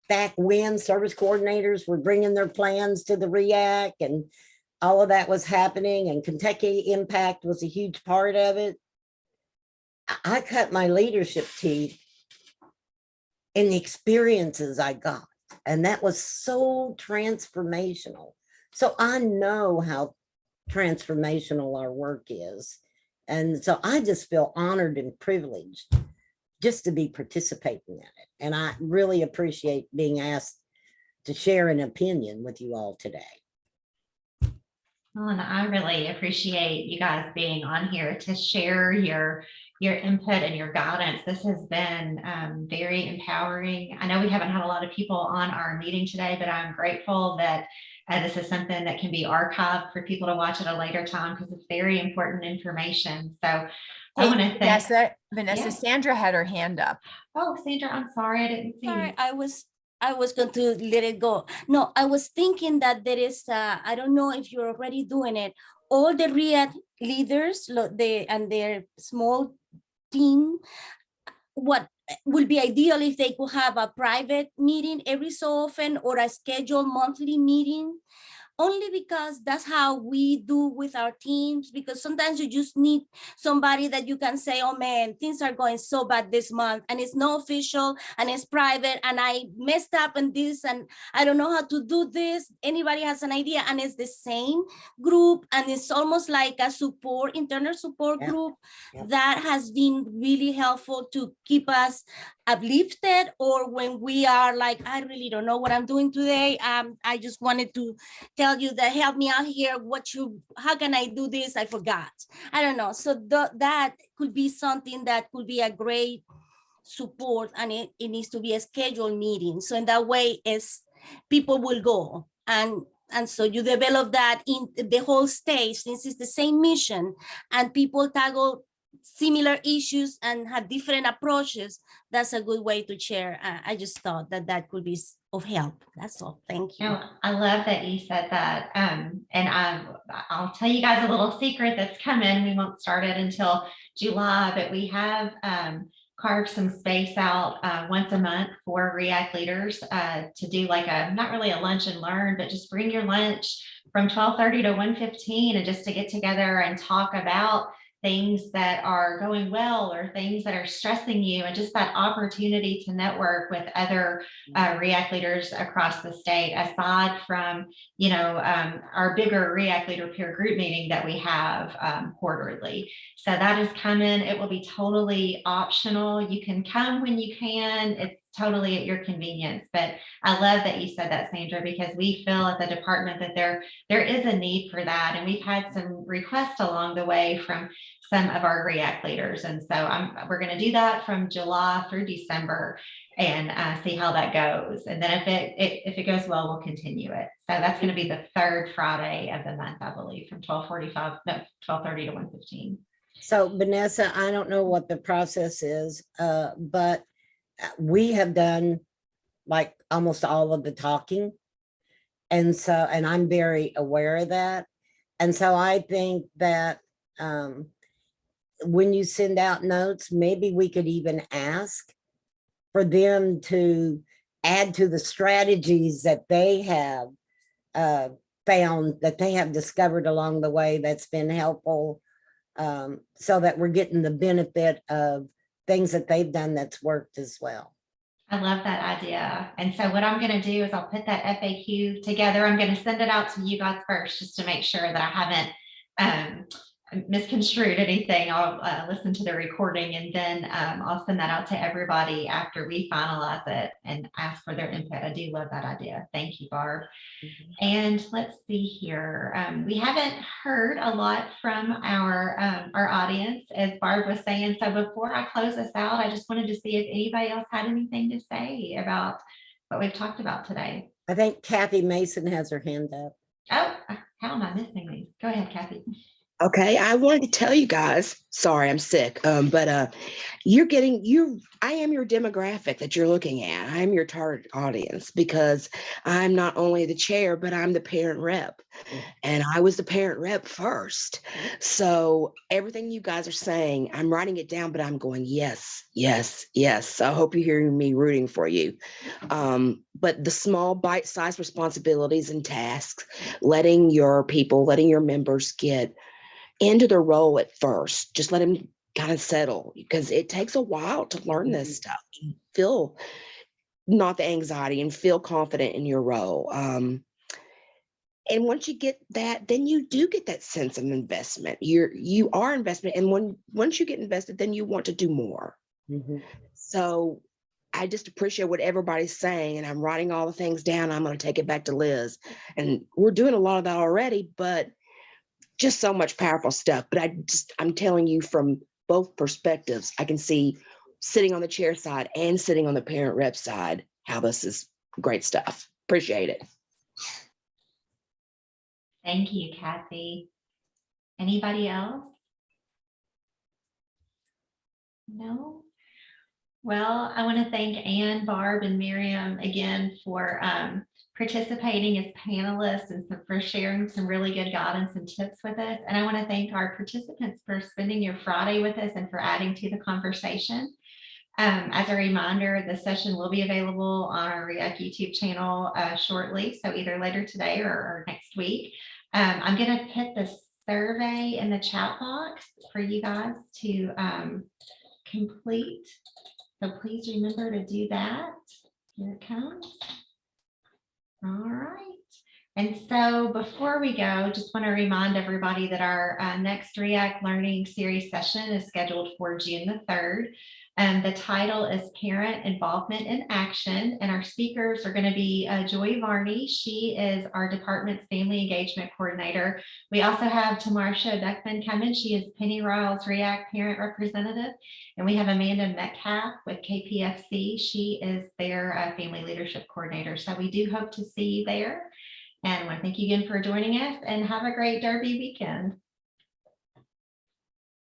back when service coordinators were bringing their plans to the RIAC and all of that was happening, and Kentucky Impact was a huge part of it, I cut my leadership teeth in the experiences I got. And that was so transformational. So I know how transformational our work is. And so I just feel honored and privileged just to be participating in it. And I really appreciate being asked to share an opinion with you all today. Well, and I really appreciate you guys being on here to share your input and your guidance. This has been very empowering. I know we haven't had a lot of people on our meeting today, but I'm grateful that this is something that can be archived for people to watch at a later time, because it's very important information. So I want to thank Vanessa, Yeah. Sandra had her hand up. Oh, Sandra, I'm sorry, I didn't see. Sorry, I was going to let it go. No, I was thinking that there is, I don't know if you're already doing it. All the RIAC leaders, and their small team, what would be ideal if they could have a private meeting every so often, or a scheduled monthly meeting, only because that's how we do with our teams. Because sometimes you just need somebody that you can say, oh man, things are going so bad this month, and it's no official and it's private, and I messed up in this and I don't know how to do this. Anybody has an idea, and it's the same group, and it's almost like a internal support group that has been really helpful to keep us uplifted, or when we are like, I really don't know what I'm doing today. I just wanted to tell you that help me out here. How can I do this? I forgot. I don't know. So that could be something that could be a great support, and it needs to be a scheduled meeting. So in that way, people will go, and so you develop that in the whole stage, since it's the same mission, and people tackle similar issues and have different approaches. That's a good way to share. I just thought that could be of help. That's all. Thank you. No, I love that you said that. And I'll tell you guys a little secret that's coming. We won't start it until July, but we have carved some space out once a month for RIAC leaders to do like not really a lunch and learn, but just bring your lunch from 12:30 to 1:15, and just to get together and talk about things that are going well or things that are stressing you, and just that opportunity to network with other RIAC leaders across the state, aside from our bigger RIAC leader peer group meeting that we have quarterly. So that is coming. It will be totally optional. You can come when you can. It's totally at your convenience. But I love that you said that, Sandra, because we feel at the department that there is a need for that. And we've had some requests along the way from some of our RIAC leaders. And so we're going to do that from July through December and see how that goes. And then if it goes well, we'll continue it. So that's going to be the third Friday of the month, I believe, from 12:30 to 1:15. So Vanessa, I don't know what the process is, but we have done like almost all of the talking. And I'm very aware of that. And so I think that when you send out notes, maybe we could even ask for them to add to the strategies that they have found, that they have discovered along the way that's been helpful, so that we're getting the benefit of things that they've done that's worked as well. I love that idea. And so what I'm going to do is I'll put that FAQ together. I'm going to send it out to you guys first, just to make sure that I haven't misconstrued anything. I'll listen to the recording, and then I'll send that out to everybody after we finalize it and ask for their input. I do love that idea. Thank you, Barb. And let's see here. We haven't heard a lot from our audience, as Barb was saying. So before I close this out, I just wanted to see if anybody else had anything to say about what we've talked about today. I think Kathy Mason has her hand up. Oh, how am I missing these? Go ahead, Kathy. Okay, I wanted to tell you guys, sorry, I'm sick, but I am your demographic that you're looking at. I'm your target audience, because I'm not only the chair, but I'm the parent rep. And I was the parent rep first. So everything you guys are saying, I'm writing it down, but I'm going, yes, yes, yes. So I hope you're hearing me rooting for you. But the small bite-sized responsibilities and tasks, letting your members get into the role at first, just let them kind of settle, because it takes a while to learn this stuff, feel not the anxiety and feel confident in your role. And once you get that, then you do get that sense of investment. You are investment. And once you get invested, then you want to do more. So I just appreciate what everybody's saying, and I'm writing all the things down. I'm going to take it back to Liz, and we're doing a lot of that already, but just so much powerful stuff. But I'm telling you from both perspectives, I can see sitting on the chair side and sitting on the parent rep side, how this is great stuff. Appreciate it. Thank you, Kathy. Anybody else? No? Well, I want to thank Anne, Barb, and Miriam again for participating as panelists and for sharing some really good guidance and tips with us. And I want to thank our participants for spending your Friday with us and for adding to the conversation. As a reminder, the session will be available on our RIAC YouTube channel shortly, so either later today or next week. I'm going to put the survey in the chat box for you guys to complete. So please remember to do that. Here it comes. All right. And so before we go, just want to remind everybody that our next RIAC Learning Series session is scheduled for June the 3rd. The title is Parent Involvement in Action, and our speakers are going to be Joy Varney. She is our department's Family Engagement Coordinator. We also have Tamarsha Beckman coming. She is Penny Ryle's RIAC Parent Representative. And we have Amanda Metcalf with KPFC. She is their Family Leadership Coordinator. So we do hope to see you there. And I want to thank you again for joining us, and have a great Derby weekend.